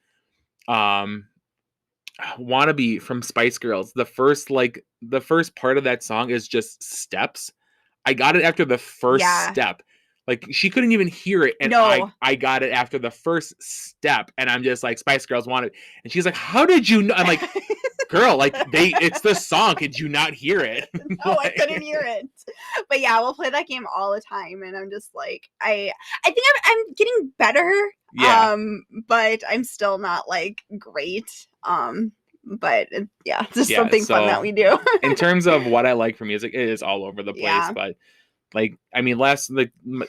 Wannabe from Spice Girls. The first part of that song is just steps. I got it after the first step. Like she couldn't even hear it, and I got it after the first step, and I'm just like, Spice Girls wanted, and she's like, how did you know? I'm like, girl, like it's the song. Could you not hear it? No, I couldn't hear it. But yeah, we'll play that game all the time, and I'm just like, I think I'm getting better. Yeah. But I'm still not like great. But it's just something fun that we do. In terms of what I like for music, it is all over the place. But like, I mean, I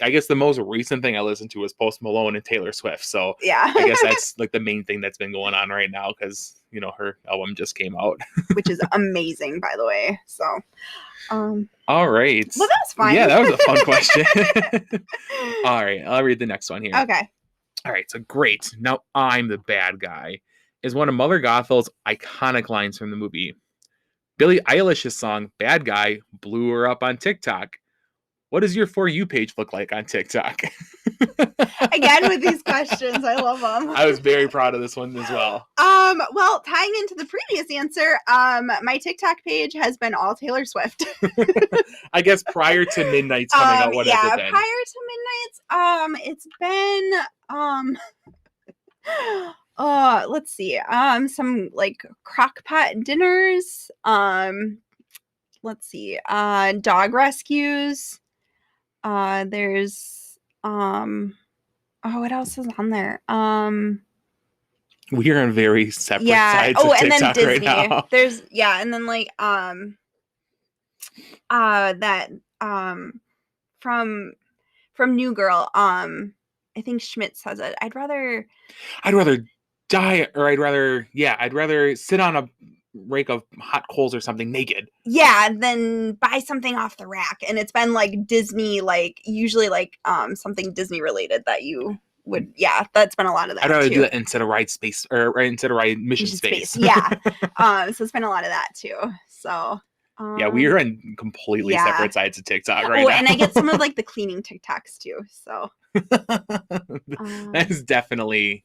guess the most recent thing I listened to was Post Malone and Taylor Swift. So I guess that's like the main thing that's been going on right now, because you know her album just came out, which is amazing, by the way. So, all right. Well, that was fine. Yeah, that was a fun question. All right, I'll read the next one here. Okay. All right, so great. Now I'm the bad guy is one of Mother Gothel's iconic lines from the movie. Billie Eilish's song Bad Guy blew her up on TikTok. What does your For You page look like on TikTok? Again, with these questions, I love them. I was very proud of this one as well. Well, tying into the previous answer, my TikTok page has been all Taylor Swift. I guess prior to Midnight's coming out, what has it been? Prior to Midnight's, it's been let's see, some like crock pot dinners, let's see, dog rescues, there's what else is on there? We are on very separate sides of TikTok, and then Disney right now. There's and then like that from New Girl, I think Schmidt says it. I'd rather die, or I'd rather sit on rake of hot coals or something naked. Yeah, then buy something off the rack. And it's been like Disney, like usually like something Disney related that you would, yeah, that's been a lot of that. I'd rather too. do that instead of ride space or instead of ride mission space. Yeah. So it's been a lot of that too. So yeah, we are on completely separate sides of TikTok right now. And I get some of like the cleaning TikToks too. So that's definitely,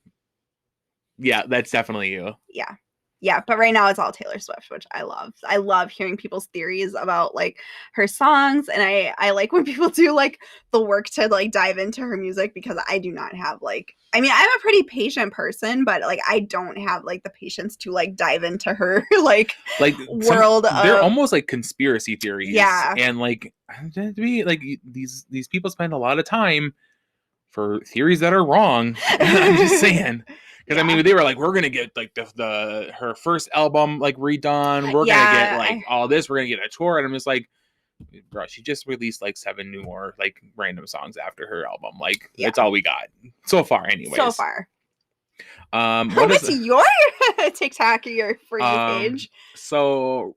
yeah, that's definitely you. Yeah. Yeah, but right now it's all Taylor Swift, which I love. I love hearing people's theories about like her songs, and I like when people do like the work to like dive into her music, because I do not have like, I mean, I'm a pretty patient person, but like I don't have like the patience to like dive into her like world. They're almost like conspiracy theories. Yeah, and like to be like these people spend a lot of time for theories that are wrong. I'm just saying. Because I mean, they were like, we're gonna get like her first album like redone. We're gonna get like all this. We're gonna get a tour, and I'm just like, bro, she just released like 7 new more like random songs after her album. Like that's all we got so far, anyways. So far. What's your TikTok or your For You page? So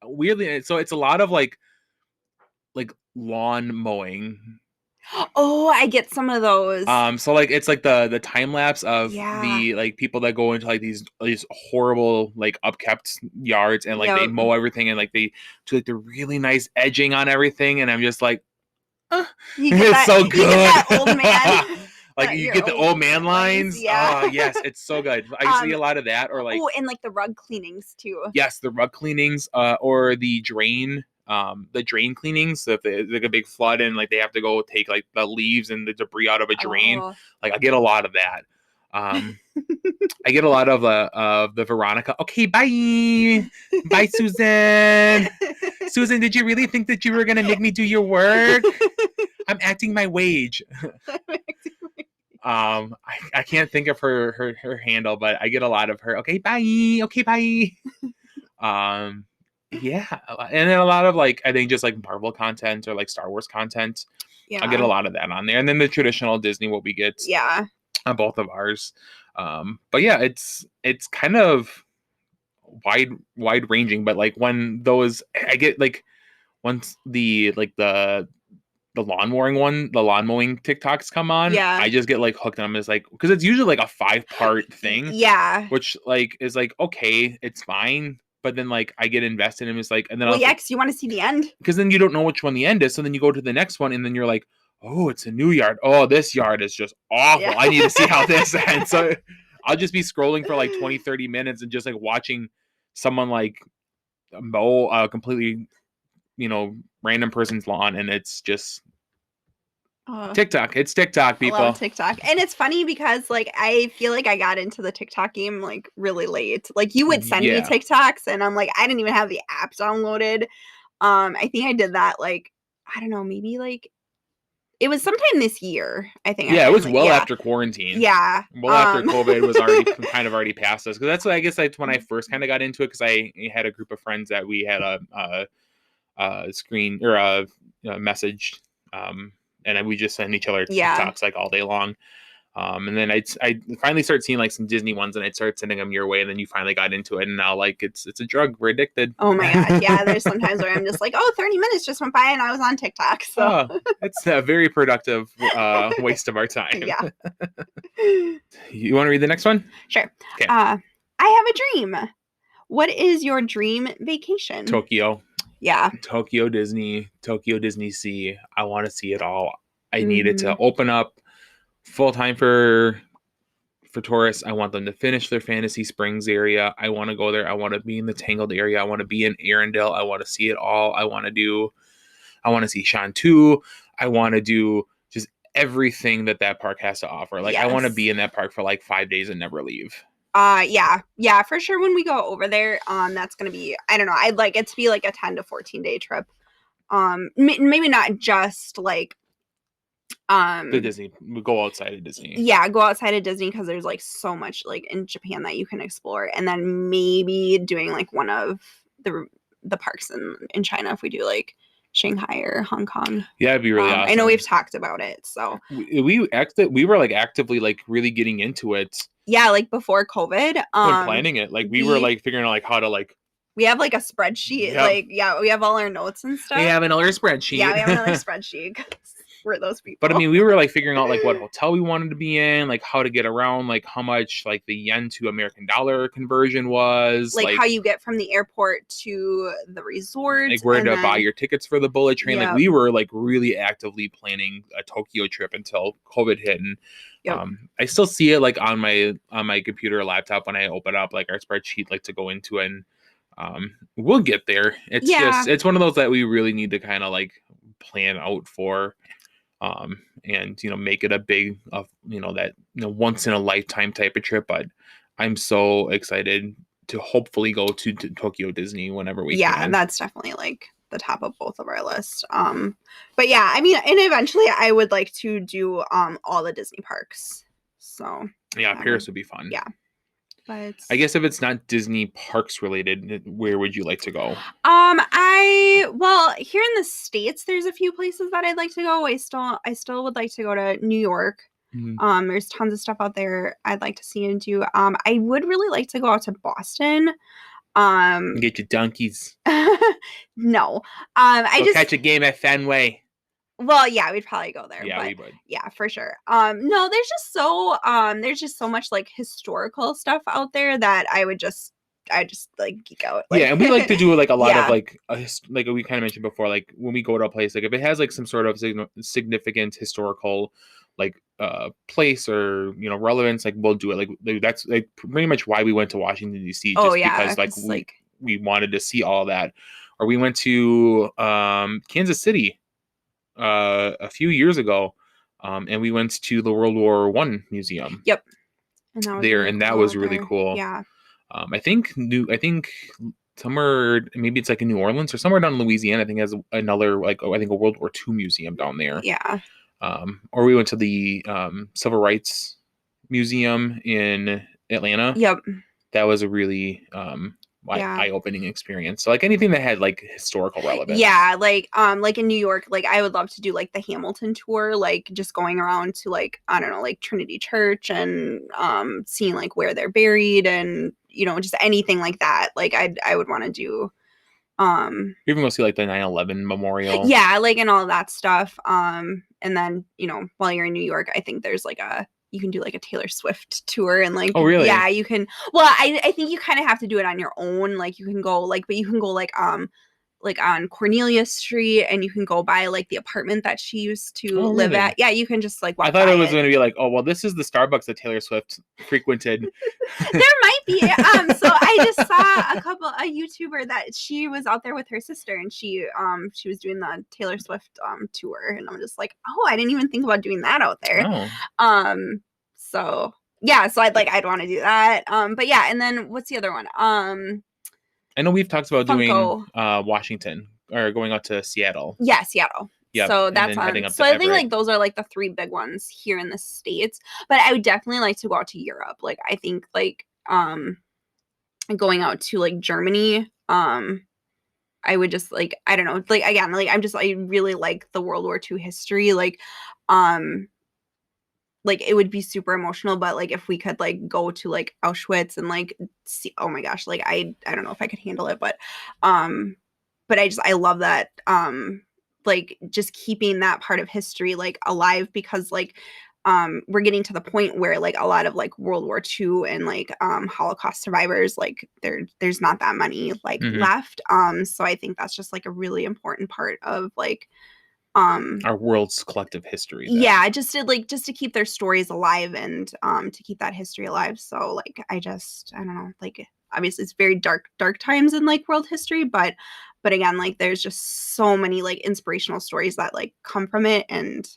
weirdly, so it's a lot of like lawn mowing. Oh, I get some of those. So like it's like the time lapse of the like people that go into like these horrible like upkept yards, and like they mow everything, and like they do like the really nice edging on everything, and I'm just like, it's so good. You get that old man. Like you get the old man lines. Yeah. Oh yes, it's so good. I see a lot of that, or like and like the rug cleanings too. Yes, the rug cleanings, or the drain cleanings. So if there's like a big flood and like they have to go take like the leaves and the debris out of a drain, like I get a lot of that. I get a lot of the Veronica. Okay, bye Susan. Susan, did you really think that you were gonna make me do your work? I'm acting my wage. I can't think of her handle, but I get a lot of her. Okay, bye. Yeah, and then a lot of like I think just like Marvel content or like Star Wars content. Yeah, I get a lot of that on there, and then the traditional Disney what we get. Yeah, on both of ours. But yeah, it's kind of wide ranging. But like when those I get like once the lawn mowing TikToks come on, I just get like hooked on them. It's like, because it's usually like a 5-part thing. Yeah. Which like is like, okay, it's fine. But then like I get invested in it's like, and then because you want to see the end. Because then you don't know which one the end is. So then you go to the next one and then you're like, oh, it's a new yard. Oh, this yard is just awful. Yeah. I need to see how this ends. So I'll just be scrolling for like 20, 30 minutes and just like watching someone like mow a completely, random person's lawn. And it's just TikTok. It's TikTok, people. I love TikTok. And it's funny because like I feel like I got into the TikTok game like really late. Like you would send me TikToks and I'm like, I didn't even have the app downloaded. I think I did that like, I don't know, maybe like it was sometime this year, I think. Yeah, it was after quarantine. Yeah. Well after COVID was already past us. Because that's what I guess when I first kind of got into it, because I had a group of friends that we had a screen or a message, and we just send each other TikToks like all day long. And then I finally started seeing like some Disney ones, and I'd start sending them your way, and then you finally got into it, and now like it's a drug. We're addicted. Oh my god, yeah. There's sometimes where I'm just like, 30 minutes just went by, and I was on TikTok. So it's a very productive waste of our time. Yeah. You want to read the next one? Sure. Okay. I have a dream. What is your dream vacation? Tokyo. Yeah. Tokyo Disney Sea. I want to see it all. I need it to open up full time for tourists. I want them to finish their Fantasy Springs area. I want to go there. I want to be in the Tangled area. I want to be in Arendelle. I want to see it all. I want to see Shantou. I want to do just everything that park has to offer. Like I want to be in that park for like 5 days and never leave. Yeah, for sure. When we go over there, that's going to be, I don't know. I'd like it to be like a 10 to 14 day trip. Maybe not just like, the Disney, we go outside of Disney. Yeah, go outside of Disney because there's like so much like in Japan that you can explore, and then maybe doing like one of the parks in China if we do like Shanghai or Hong Kong. Yeah, it'd be really awesome. I know we've talked about it, so we were like actively like really getting into it. Yeah, like before COVID. When planning it, like we were like figuring out like how to like. We have like a spreadsheet. Yep. Like, yeah, we have all our notes and stuff. We have another spreadsheet. Yeah, we have another spreadsheet. 'Cause we're those people. But I mean, we were like figuring out like what hotel we wanted to be in, like how to get around, like how much like the yen to American dollar conversion was, like how you get from the airport to the resort, like where to buy your tickets for the bullet train. Yep. Like we were like really actively planning a Tokyo trip until COVID hit, and Yep. I still see it like on my computer or laptop when I open up like our spreadsheet like to go into it. And we'll get there. It's just it's one of those that we really need to kind of like plan out for, and make it a big that once in a lifetime type of trip. But I'm so excited to hopefully go to Tokyo Disney whenever we can. Yeah, that's definitely like the top of both of our lists. But yeah, I mean, and eventually I would like to do all the Disney parks. So yeah, Paris would be fun. Yeah. But I guess if it's not Disney parks related, where would you like to go? Well, here in the States, there's a few places that I'd like to go. I still would like to go to New York. Mm-hmm. There's tons of stuff out there I'd like to see and do. I would really like to go out to Boston. Get your donkeys. No. I just catch a game at Fenway. Well, yeah, we'd probably go there. Yeah, but we would. Yeah, for sure. No, there's just so much like historical stuff out there that I just like geek out. Like, yeah, and we like to do like a lot of like we kind of mentioned before, like when we go to a place, like if it has like some sort of significant historical like place or relevance, like we'll do it. Like that's like pretty much why we went to Washington D.C. Just because we wanted to see all that. Or we went to Kansas City a few years ago, and we went to the World War I museum. Yep. And that was really cool. Yeah. I think somewhere, maybe it's like in New Orleans or somewhere down in Louisiana, I think has another like I think a World War II museum down there. Yeah. Or we went to the Civil Rights Museum in Atlanta. Yep. That was a really eye-opening experience. So like anything that had like historical relevance. Yeah, like in New York, like I would love to do like the Hamilton tour, like just going around to like I don't know, like Trinity Church and seeing like where they're buried and just anything like that. Like I would want to do you even go see like the 9/11 memorial. Yeah, like and all of that stuff. And then while you're in New York, I think there's like you can do like a Taylor Swift tour and like, oh really? Yeah, you can. Well, I think you kind of have to do it on your own. Like you can go but you can go like on Cornelia Street and you can go by like the apartment that she used to live at. Yeah, you can just like walk. I thought it was going to be like, oh well, this is the Starbucks that Taylor Swift frequented. There might be. So I just saw a YouTuber that she was out there with her sister and she was doing the Taylor Swift tour and I'm just like, oh, I didn't even think about doing that out there. Oh. So yeah, so I'd want to do that. But yeah, and then what's the other one? I know we've talked about Funko. Doing Washington or going out to Seattle. Yeah, Seattle. Yeah. So that's on. So I think like those are like the three big ones here in the States. But I would definitely like to go out to Europe. Like I think like going out to like Germany. I would just like I don't know, like again, like I really like the World War II history. Like it would be super emotional, but like if we could like go to like Auschwitz and like see, oh my gosh, like I don't know if I could handle it, but I love that like just keeping that part of history like alive because like we're getting to the point where like a lot of like World War II and like Holocaust survivors like there's not that many like left. So I think that's just like a really important part of like our world's collective history. Yeah, just to keep their stories alive and to keep that history alive. So like I don't know, like obviously it's very dark times in like world history, but again, like there's just so many like inspirational stories that like come from it. And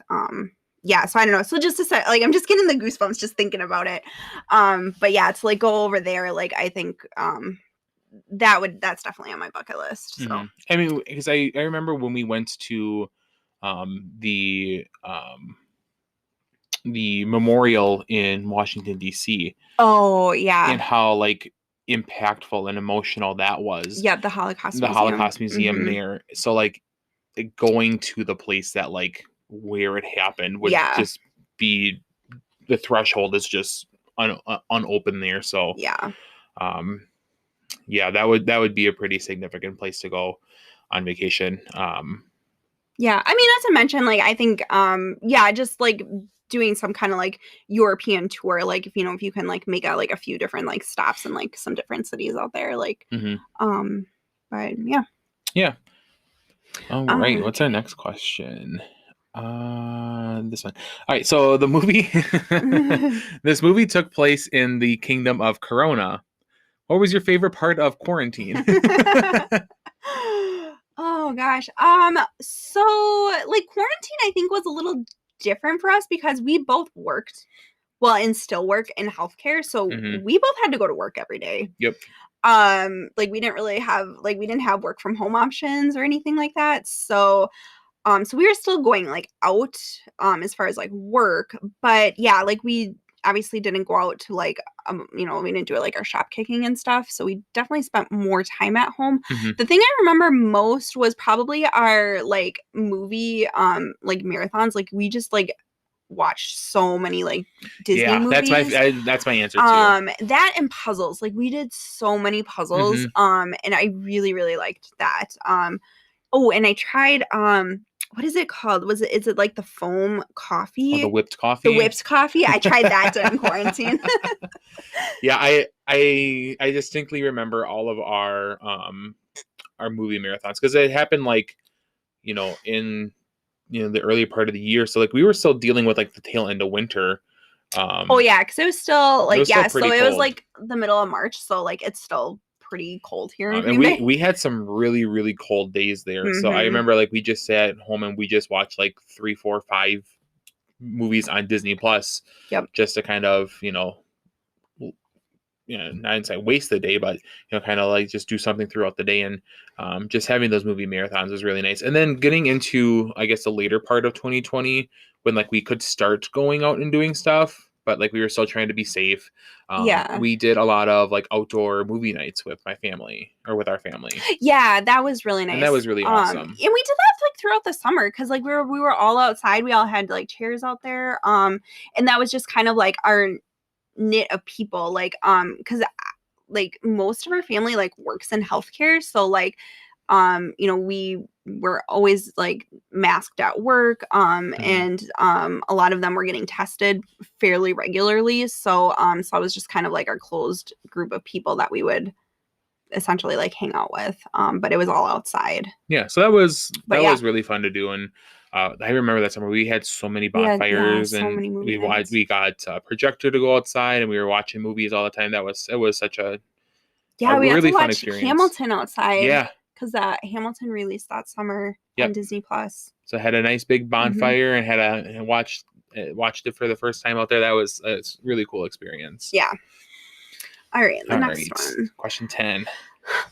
yeah, so I don't know. So just to say, like I'm just getting the goosebumps just thinking about it. But yeah, to like go over there, like I think that's definitely on my bucket list. So I mean, because I remember when we went to the memorial in Washington D.C. Oh yeah, and how like impactful and emotional that was. Yeah, the Holocaust Museum there. So like going to the place that like where it happened would Yeah. just be, the threshold is just unopened there. So Yeah. Yeah, that would be a pretty significant place to go on vacation. Yeah. I mean, as I mentioned, like I think yeah, just like doing some kind of like European tour, like if you can like make out like a few different like stops in like some different cities out there, like but yeah. Yeah. All right. What's our Okay. next question? This one. All right. So the movie, this movie took place in the kingdom of Corona. What was your favorite part of quarantine? Oh gosh. So like quarantine I think was a little different for us because we both worked, well, and still work in healthcare. So Mhm. we both had to go to work every day. Yep. Like we didn't really have like we didn't have work from home options or anything like that. So we were still going like out as far as like work, but yeah, like we obviously didn't go out to like we didn't do it like our shop kicking and stuff. So we definitely spent more time at home. Mhm. The thing I remember most was probably our like movie like marathons. Like we just like watched so many like Disney Yeah, movies. that's my answer too. That and puzzles. Like we did so many puzzles. Mhm. And I really, really liked that. Oh, and I tried what is it called? Is it like the foam Oh, the coffee? whipped The coffee. whipped coffee? I tried that during quarantine. Yeah, I distinctly remember all of our movie marathons because it happened like in the early part of the year. So like we were still dealing with like the tail end of winter. Oh yeah, because it was still It like was still yeah, so pretty it was cold. like the middle of March, so like it's still pretty cold here in And Green Bay. we had some really really cold days there. So I Mm-hmm. remember like we just sat at home and we just watched like 3, 4, 5 movies on Disney Plus, Yep. just to kind of not say waste the day, but kind of like just do something throughout the day. And just having those movie marathons was really nice. And then getting into, I guess, the later part of 2020 when like we could start going out and doing stuff, but like we were still trying to be safe. Yeah. We did a lot of like outdoor movie nights with my family or with our family, Yeah, that was really and that nice. was really And awesome. we did that like throughout the summer because like we were all outside. We all had like chairs out there. And that was just kind of like our knit of people. Like because like most of our family like works in healthcare, so like we were always like masked at work, Mhm. and a lot of them were getting tested fairly regularly, so I was just kind of like our closed group of people that we would essentially like hang out with, but it was all outside. Yeah, so that was But yeah, really fun to do. And I remember that summer we had so many we had bonfires, so and many movie nights. we got a projector to go outside, and we were watching movies all the time. It was such a Yeah, we got to really fun watch experience. Hamilton outside Yeah, because Hamilton released that summer on yep. Disney Plus. So I had a nice big Hmm. bonfire and watched it for the first time out there. That was a really cool experience. Yeah. All right, the All next right, one. question 10.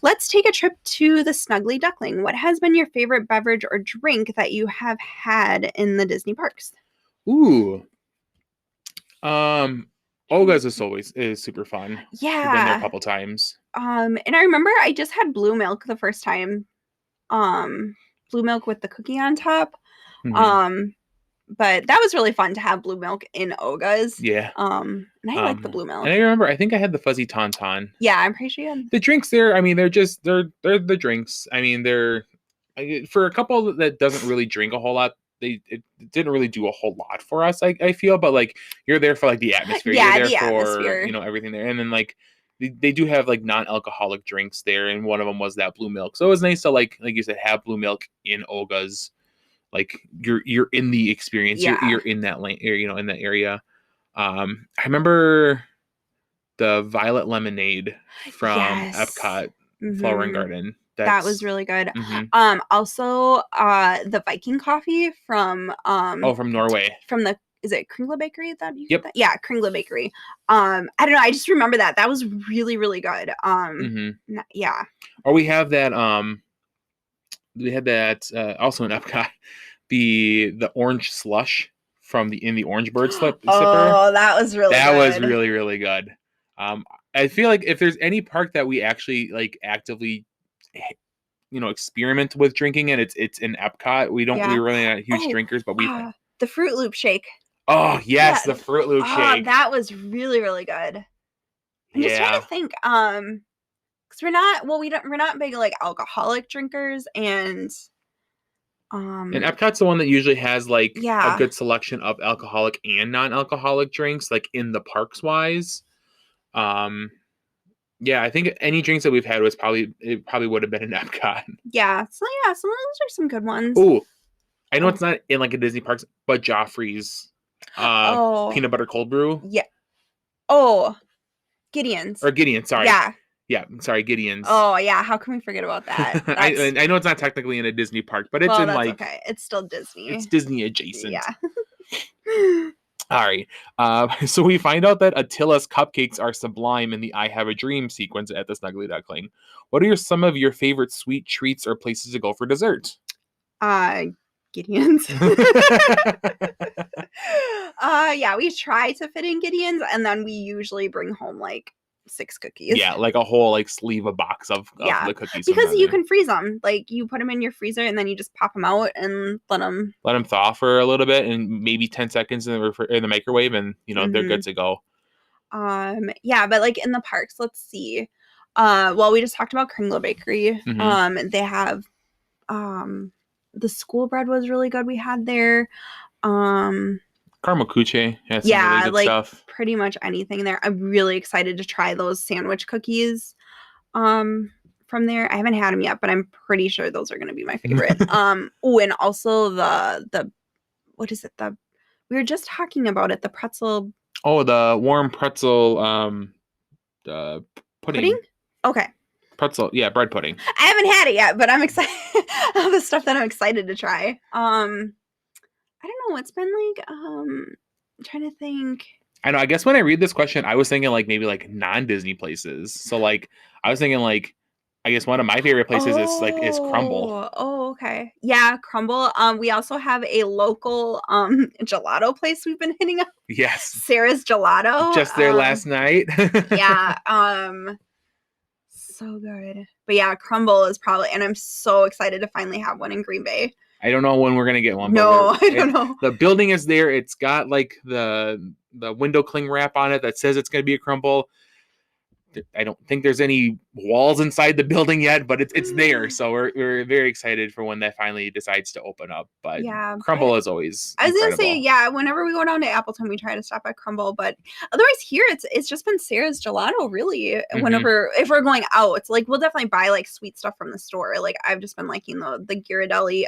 Let's take a trip to the Snuggly Duckling. What has been your favorite beverage or drink that you have had in the Disney parks? Ooh, Olga's is super fun. We've been there a Yeah. couple times. And I remember I just had blue milk the first time. Blue milk with the cookie on top. Hmm. Um, but that was really fun to have blue milk in Oga's. Yeah. And I like the blue And milk. I remember, I think I had the fuzzy tauntaun. Yeah, I'm pretty sure you had. The drinks there, I mean, they're the drinks. I mean, for a couple that doesn't really drink a whole lot. It didn't really do a whole lot for us. I feel, but like you're there for like the atmosphere. You're Yeah, there the for atmosphere. everything there, and then like they do have like non-alcoholic drinks there, and one of them was that blue milk. So it was nice to like you said, have blue milk in Olga's. Like you're in the experience. Yeah. You're in that lane, in that area. I remember the violet lemonade from Yes. Epcot Flower and Hmm. Garden. That was That's really good. hmm Also, the Viking coffee Oh, from Norway. from the is it Kringla Bakery that you get Yep. that? Yeah, Kringla Bakery. I don't know. I just remember that. That was really, really good. Hmm. Yeah. Or we had that also in Epcot, the orange slush from the Orange Bird sipper. Oh, that was really That was good. really really good. Um, I feel like if there's any park that we actually like actively experiment with drinking it. It's in Epcot. We're really not huge drinkers, but the Fruit Loop shake. Oh yes, the Fruit Loop shake. That was really, really good. I'm just trying to think, because we're not big like alcoholic drinkers, and Epcot's the one that usually has like a good selection of alcoholic and non-alcoholic drinks, like in the parks wise. Yeah, I think any drinks that we've had probably would have been in Epcot. Yeah, so some of those are some good ones. Ooh, I know it's not in like a Disney parks, but Joffrey's peanut butter cold brew. Yeah. Oh, Gideon's. Sorry. Yeah, sorry, Gideon's. Oh yeah, how can we forget about that? I know it's not technically in a Disney park, but it's okay. It's still Disney. It's Disney adjacent. Yeah. All right. So we find out that Attila's cupcakes are sublime in the I Have a Dream sequence at the Snuggly Duckling. What are some of your favorite sweet treats or places to go for dessert? Gideon's. Yeah, we try to fit in Gideon's, and then we usually bring home like 6 cookies. Yeah, like a whole like sleeve of box of the cookies. Because you can freeze them. Like you put them in your freezer and then you just pop them out and let them thaw for a little bit, and maybe 10 seconds in the microwave, and they're good to go. Yeah, but like in the parks, let's see. Well, we just talked about Kringle Bakery. Mm-hmm. They have the school bread was really good. We had there. Caramel Cucce has some really good stuff. Pretty much anything there. I'm really excited to try those sandwich cookies from there. I haven't had them yet, but I'm pretty sure those are going to be my favorite. And also the what is it? We were just talking about it, the pretzel. Oh, the warm pretzel pudding? Okay. Pretzel, yeah, bread pudding. I haven't had it yet, but I'm excited. All the stuff that I'm excited to try. I don't know. It's been like, I'm trying to think. I know. I guess when I read this question, I was thinking like maybe like non-Disney places. So like, I was thinking like, I guess one of my favorite places is Crumble. Oh, okay. Yeah, Crumble. We also have a local gelato place we've been hitting up. Yes. Sarah's Gelato. Just there last night. Yeah. So good. But yeah, Crumble is probably, and I'm so excited to finally have one in Green Bay. I don't know when we're gonna get one. No, I don't know. The building is there. It's got like the window cling wrap on it that says it's gonna be a Crumble. I don't think there's any walls inside the building yet, but it's there. So we're very excited for when that finally decides to open up. But yeah, Crumble is always I was gonna say, yeah, whenever we go down to Appleton, we try to stop at Crumble. But otherwise here it's just been Sarah's Gelato, really. Whenever if we're going out, it's like we'll definitely buy like sweet stuff from the store. Like I've just been liking the Ghirardelli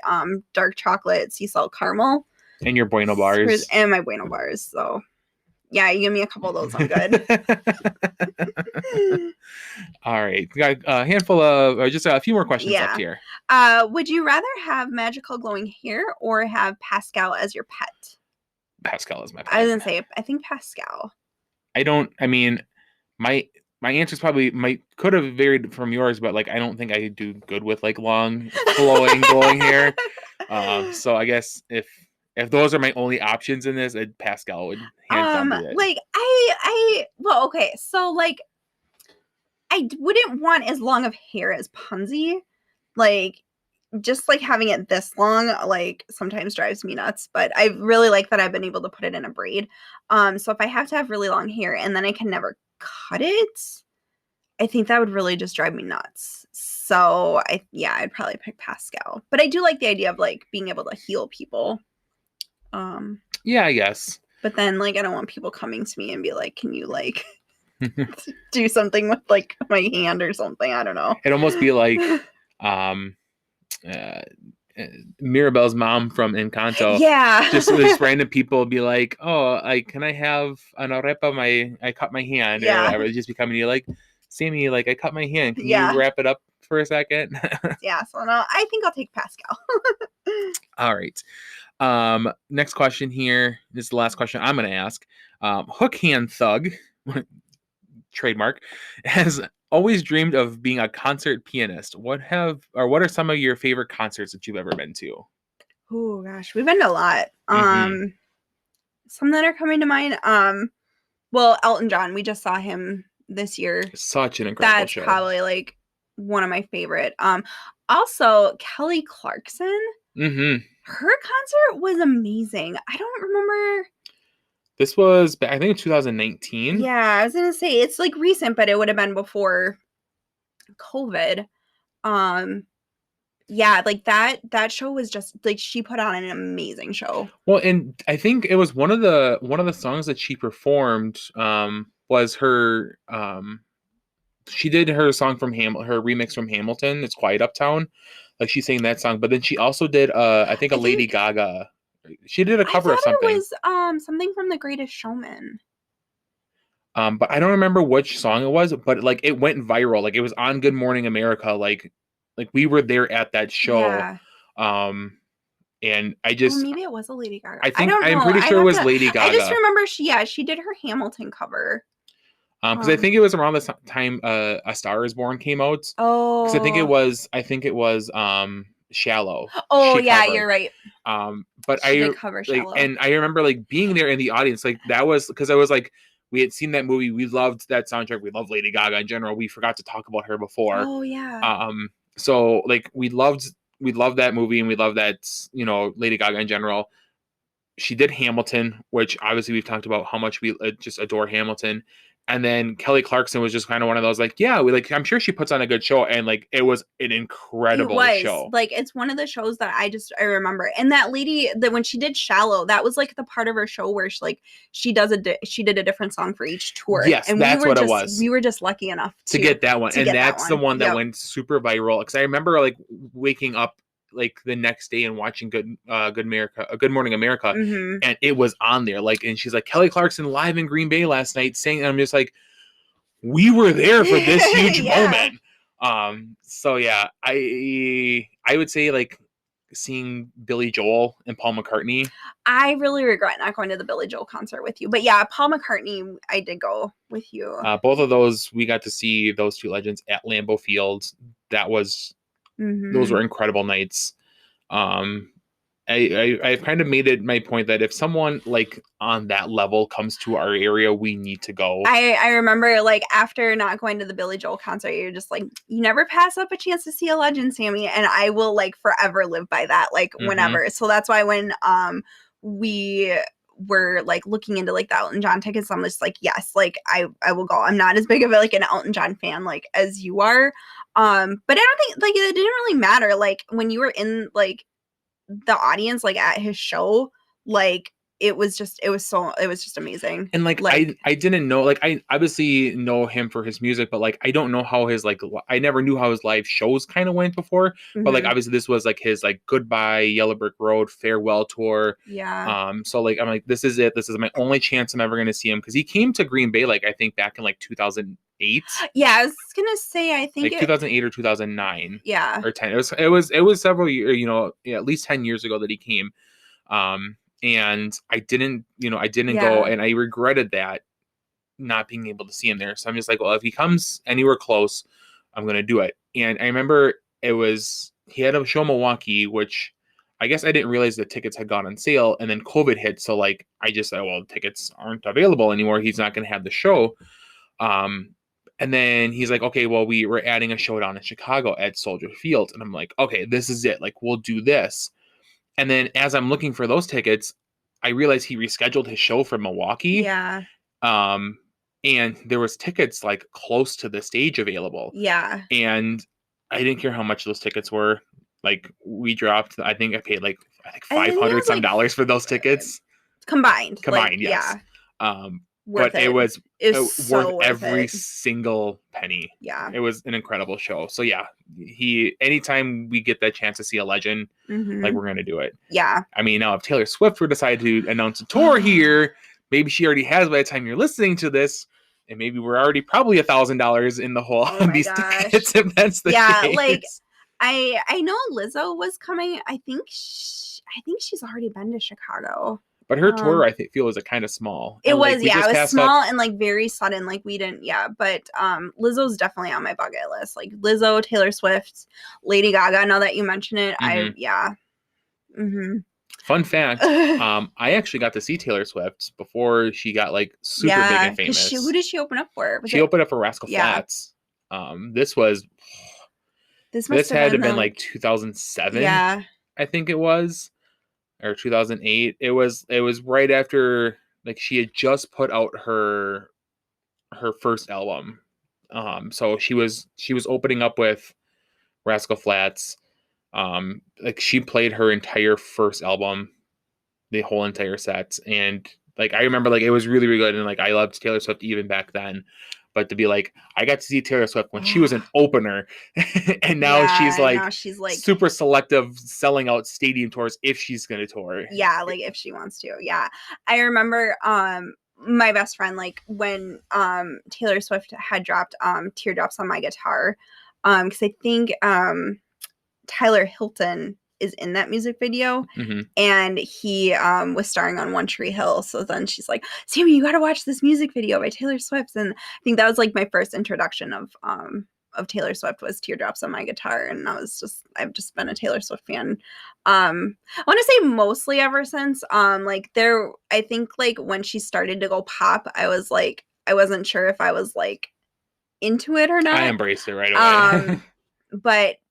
dark chocolate sea salt caramel. And your Bueno bars. And my Bueno bars. So yeah, you give me a couple of those, I'm good. All right. We got a handful of, just a few more questions left here. Would you rather have magical glowing hair or have Pascal as your pet? Pascal is my pet. I was going to say, I think Pascal. My answers probably could have varied from yours, but like, I don't think I do good with like long, glowing hair. So I guess if those are my only options in this, Pascal would hands down do it. Like well, okay, so like I wouldn't want as long of hair as Punzie. Like just like having it this long, like sometimes drives me nuts. But I really like that I've been able to put it in a braid. So if I have to have really long hair and then I can never cut it, I think that would really just drive me nuts. So I'd probably pick Pascal. But I do like the idea of like being able to heal people. Yeah, I guess. But then like I don't want people coming to me and be like, can you like do something with like my hand or something? I don't know. It'd almost be like Mirabelle's mom from Encanto. Yeah. just random people be like, oh, can I have an arepa? I cut my hand or whatever. It'd just be coming to you like, Sammy, like I cut my hand. Can you wrap it up for a second? Yeah, so no, I think I'll take Pascal. All right. Next question here. This is the last question I'm going to ask. Hook Hand Thug, trademark, has always dreamed of being a concert pianist. What are some of your favorite concerts that you've ever been to? Oh gosh, we've been to a lot. Some that are coming to mind. Well, Elton John, we just saw him this year. Such an incredible show. That's probably like one of my favorite. Also, Kelly Clarkson, Mm-hmm. her concert was amazing. I don't remember. This was, I think, 2019. Yeah, I was gonna say it's like recent, but it would have been before COVID. Um, yeah, like that show was just like she put on an amazing show. Well, and I think it was one of the songs that she performed was her she did her song from her remix from Hamilton. It's Quiet Uptown. Like she sang that song, but then she also did I think a I Lady think Gaga. She did a I cover thought of it something. was something from The Greatest Showman. But I don't remember which song it was, but like it went viral. Like it was on Good Morning America. Like we were there at that show. Yeah. Um and Oh, maybe it was a Lady Gaga. I I think don't I'm know. pretty I'd sure it have was to. Lady I just Gaga. remember she did her Hamilton cover. Because I think it was around the time A Star Is Born came out. Because Oh. I think it was Shallow. Oh She yeah, covered. you're right. But She did cover like, Shallow. and I remember like being there in the audience. Like that was because I was like, we had seen that movie. We loved that soundtrack. We love Lady Gaga in general. We forgot to talk about her before. Oh yeah. So like we loved that movie and we love that Lady Gaga in general. She did Hamilton, which obviously we've talked about how much we just adore Hamilton. And then Kelly Clarkson was just kind of one of those like, yeah, we like. I'm sure she puts on a good show, and like it was an It incredible was show. like it's one of the shows that I remember. And that lady that when she did Shallow, that was like the part of her show where she did a different song for each tour. Yes, And that's what it was. we were just lucky enough To get that one, to and get that that's the one that Yep. went super viral. Because I remember like waking up like the next day and watching Good Morning America, Mm-hmm. and it was on there. Like, and she's like Kelly Clarkson live in Green Bay last night, saying, and I'm just like, we were there for this huge Yeah. moment. So yeah, I would say like seeing Billy Joel and Paul McCartney. I really regret not going to the Billy Joel concert with you. But yeah, Paul McCartney, I did go with you. Both of those, we got to see those two legends at Lambeau Field. Those were incredible nights. I've kind of made it my point that if someone like on that level comes to our area, we need to go. I remember like after not going to the Billy Joel concert, you're just like, you never pass up a chance to see a legend, Sammy. And I will like forever live by that, like whenever. So that's why when we were like looking into like the Elton John tickets, I'm just like, yes, like I will go. I'm not as big of like an Elton John fan like as you are. But I don't think like it didn't really matter. Like when you were in like the audience like at his show, like it was just amazing. And like I didn't know, like I obviously know him for his music, but like I don't know how his like I never knew how his live shows kind of went before. But like obviously this was like his like goodbye Yellow Brick Road farewell tour. Yeah. So like I'm like, this is it. This is my only chance I'm ever gonna see him, because he came to Green Bay like I think back in like 2008. Yeah, I was gonna say I think like 2008 or 2009. Yeah. Or 10. It was several years, at least 10 years ago that he came. And I didn't go, and I regretted that, not being able to see him there. So I'm just like, well, if he comes anywhere close, I'm going to do it. And I remember he had a show in Milwaukee, which I guess I didn't realize the tickets had gone on sale, and then COVID hit. So like, I just said, well, tickets aren't available anymore. He's not going to have the show. And then he's like, okay, well, we're adding a show down in Chicago at Soldier Field. And I'm like, okay, this is it. Like, we'll do this. And then as I'm looking for those tickets, I realized he rescheduled his show from Milwaukee. Yeah. And there was tickets like close to the stage available. Yeah. And I didn't care how much those tickets were. Like we dropped, I think I paid like $500 some dollars for those tickets. Combined, yes. Yeah. But it was so worth every single penny. Yeah. It was an incredible show. So yeah, anytime we get that chance to see a legend, like we're going to do it. Yeah. I mean, now if Taylor Swift were decided to announce a tour here, maybe she already has by the time you're listening to this, and maybe we're already probably $1,000 in the hole on these tickets, if that's the case. Like I know Lizzo was coming. I think she's already been to Chicago. But her tour, I feel, was kind of small. It was, it was small and like very sudden. Like we didn't, But Lizzo's definitely on my bucket list. Like Lizzo, Taylor Swift, Lady Gaga. Now that you mention it, Fun fact: I actually got to see Taylor Swift before she got like super big and famous. Who did she open up for? She opened up for Rascal Flatts. This This must This have had to been have been like, like 2007, yeah. I think it was, or 2008. It was right after like she had just put out her first album. So she was opening up with Rascal Flatts. Like she played her entire first album, the whole entire set, and like I remember like it was really really good, and like I loved Taylor Swift even back then. But to be like, I got to see Taylor Swift when she was an opener, and now she's Yeah, like now she's like super selective, selling out stadium tours if she's gonna tour. Yeah, like if she wants to. Yeah. I remember my best friend, like when Taylor Swift had dropped Teardrops on My Guitar, because I think Tyler Hilton is in that music video, Mm-hmm. and he was starring on One Tree Hill. So then she's like, Sammy, you gotta watch this music video by Taylor Swift. And I think that was like my first introduction of Taylor Swift was Teardrops on My Guitar, and I've just been a Taylly Swift fan. I want to say mostly ever since. I think like when she started to go pop, I was like, I wasn't sure if I was like into it or not. I embraced it right away.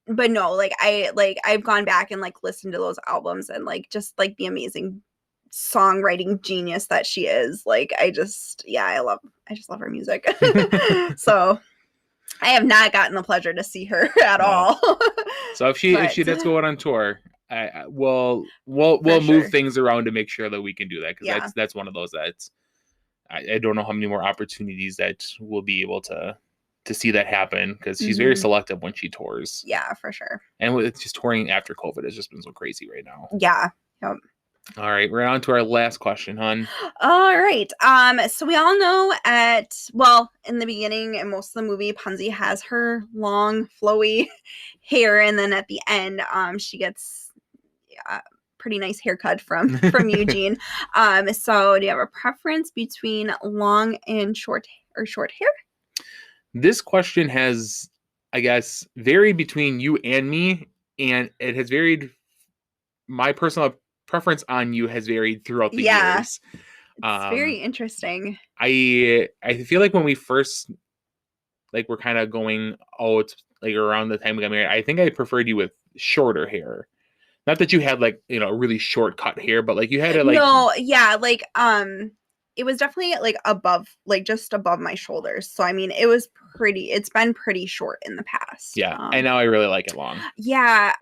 But no, like I've gone back and like listened to those albums, and like just like the amazing songwriting genius that she is. Like I just love her music. So I have not gotten the pleasure to see her at all. So if she does go out on tour, we'll move sure. things around to make sure that we can do that, because Yeah. that's one of those that's I don't know how many more opportunities that we'll be able to see that happen, because she's very selective when she tours. Yeah, for sure. And it's just touring after COVID has just been so crazy right now. Yeah. Yep. All right, we're on to our last question, hon. All right. So we all know in the beginning and most of the movie, Punzie has her long, flowy hair, and then at the end, she gets pretty nice haircut from Eugene. So do you have a preference between long and short hair? This question has, I guess, varied between you and me, and it has varied. My personal preference on you has varied throughout the years. It's very interesting. I feel like when we first were kind of going out like around the time we got married, I think I preferred you with shorter hair. Not that you had like, really short cut hair, but like you had it like no, yeah, like it was definitely like above, like just above my shoulders. So I mean, it's been pretty short in the past. Yeah, and now I really like it long. Yeah.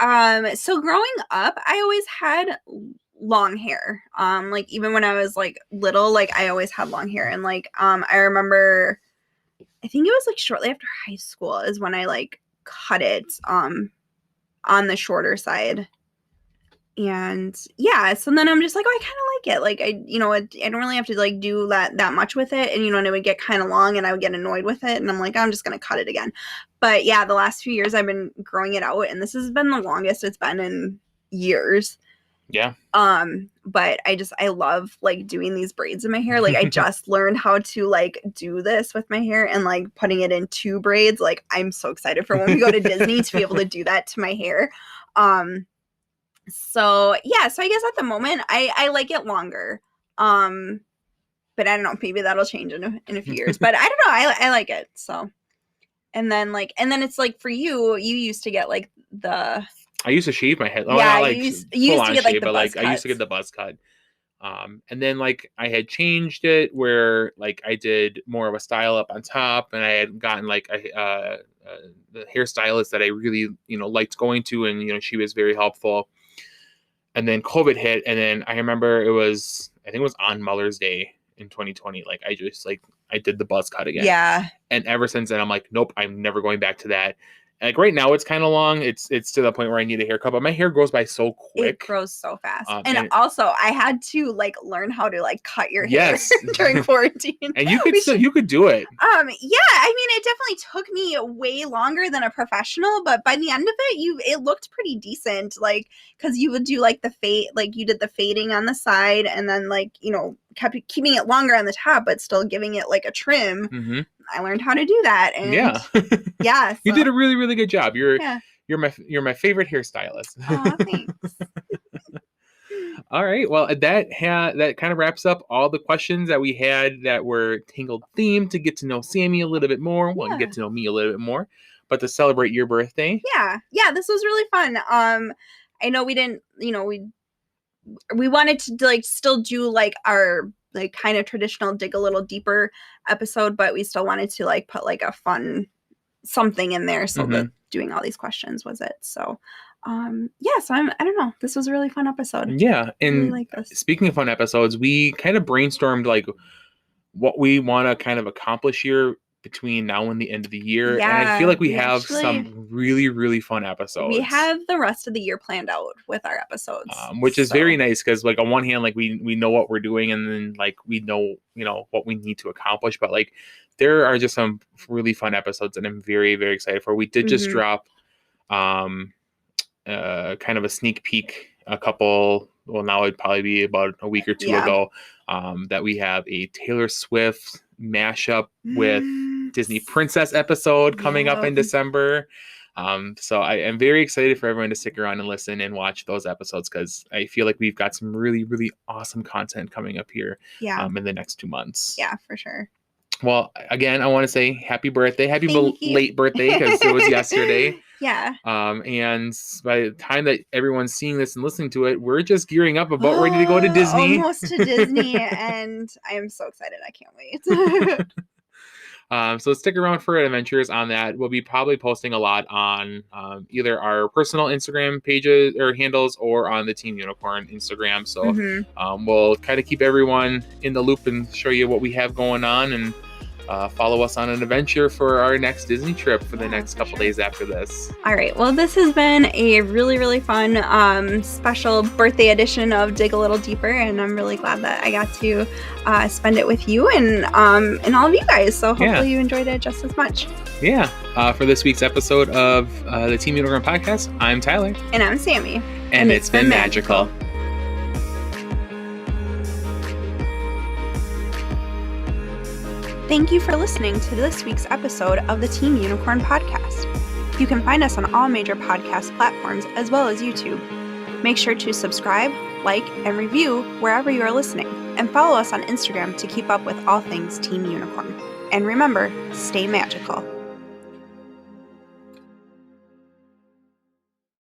So growing up, I always had long hair. Like even when I was like little, like I always had long hair, and like I remember, I think it was like shortly after high school is when I like cut it on the shorter side. And yeah, so then I'm just like, oh, I kind of like it. Like I don't really have to like do that much with it. And and it would get kind of long, and I would get annoyed with it. And I'm like, I'm just gonna cut it again. But yeah, the last few years I've been growing it out, and this has been the longest it's been in years. Yeah. But I love like doing these braids in my hair. Like I just learned how to like do this with my hair, and like putting it in 2 braids. Like I'm so excited for when we go to Disney to be able to do that to my hair. So yeah, so I guess at the moment I like it longer. But I don't know, maybe that'll change in a few years. But I don't know, I like it. So and then it's like for you used to get like the I used to shave my head. Yeah, not like you used to get like the buzz I used to get the buzz cut. And then like I had changed it where like I did more of a style up on top, and I had gotten like the hairstylist that I really liked going to, and she was very helpful. And then COVID hit, and then I remember I think it was on Mother's Day in 2020. Like I just I did the buzz cut again. Yeah. And ever since then, I'm like, nope, I'm never going back to that. Like right now, it's kind of long. It's to the point where I need a haircut, but my hair grows by so quick. It grows so fast. And also, I had to like learn how to like cut your hair during quarantine. And you could do it. Yeah, I mean, it definitely took me way longer than a professional, but by the end of it, it looked pretty decent. Like, because you would do like the fade, like you did the fading on the side, and then like kept keeping it longer on the top, but still giving it like a trim. Mm-hmm. I learned how to do that, and yeah, so. You did a really, really good job. You're my favorite hairstylist. Oh, thanks. All right. Well, that kind of wraps up all the questions that we had that were Tangled themed to get to know Sammy a little bit more. Well, get to know me a little bit more. but to celebrate your birthday. Yeah, this was really fun. I know we didn't, we wanted to like still do like our like kind of traditional dig a little deeper episode, but we still wanted to like put like a fun something in there. So the doing all these questions was it. So so I don't know. This was a really fun episode. Yeah. And really like this. Speaking of fun episodes, we kind of brainstormed like what we want to kind of accomplish here between now and the end of the year. Yeah, and I feel like we have some really, really fun episodes. We have the rest of the year planned out with our episodes. Which is very nice because like on one hand, like we know what we're doing and then like we know, what we need to accomplish. But like there are just some really fun episodes that I'm very, very excited for. We did just drop kind of a sneak peek now it'd probably be about a week or two ago, that we have a Taylor Swift mashup with Disney Princess episode coming up in December. So I am very excited for everyone to stick around and listen and watch those episodes because I feel like we've got some really, really awesome content coming up here in the next 2 months. Yeah, for sure. Well, again, I want to say happy birthday. Happy late birthday because it was yesterday. Yeah. And by the time that everyone's seeing this and listening to it, we're just gearing up about ready to go to Disney. Almost to Disney. And I am so excited. I can't wait. So stick around for adventures on that. We'll be probably posting a lot on either our personal Instagram pages or handles or on the Team Unicorn Instagram. So we'll kind of keep everyone in the loop and show you what we have going on and follow us on an adventure for our next Disney trip for the next couple days after this. All right. Well, this has been a really, really fun special birthday edition of Dig a Little Deeper, and I'm really glad that I got to spend it with you and all of you guys. So hopefully you enjoyed it just as much. Yeah. For this week's episode of the Team Unicorn Podcast, I'm Tyler. And I'm Sammy. And it's been magical. Thank you for listening to this week's episode of the Team Unicorn Podcast. You can find us on all major podcast platforms as well as YouTube. Make sure to subscribe, like, and review wherever you are listening, and follow us on Instagram to keep up with all things Team Unicorn. And remember, stay magical.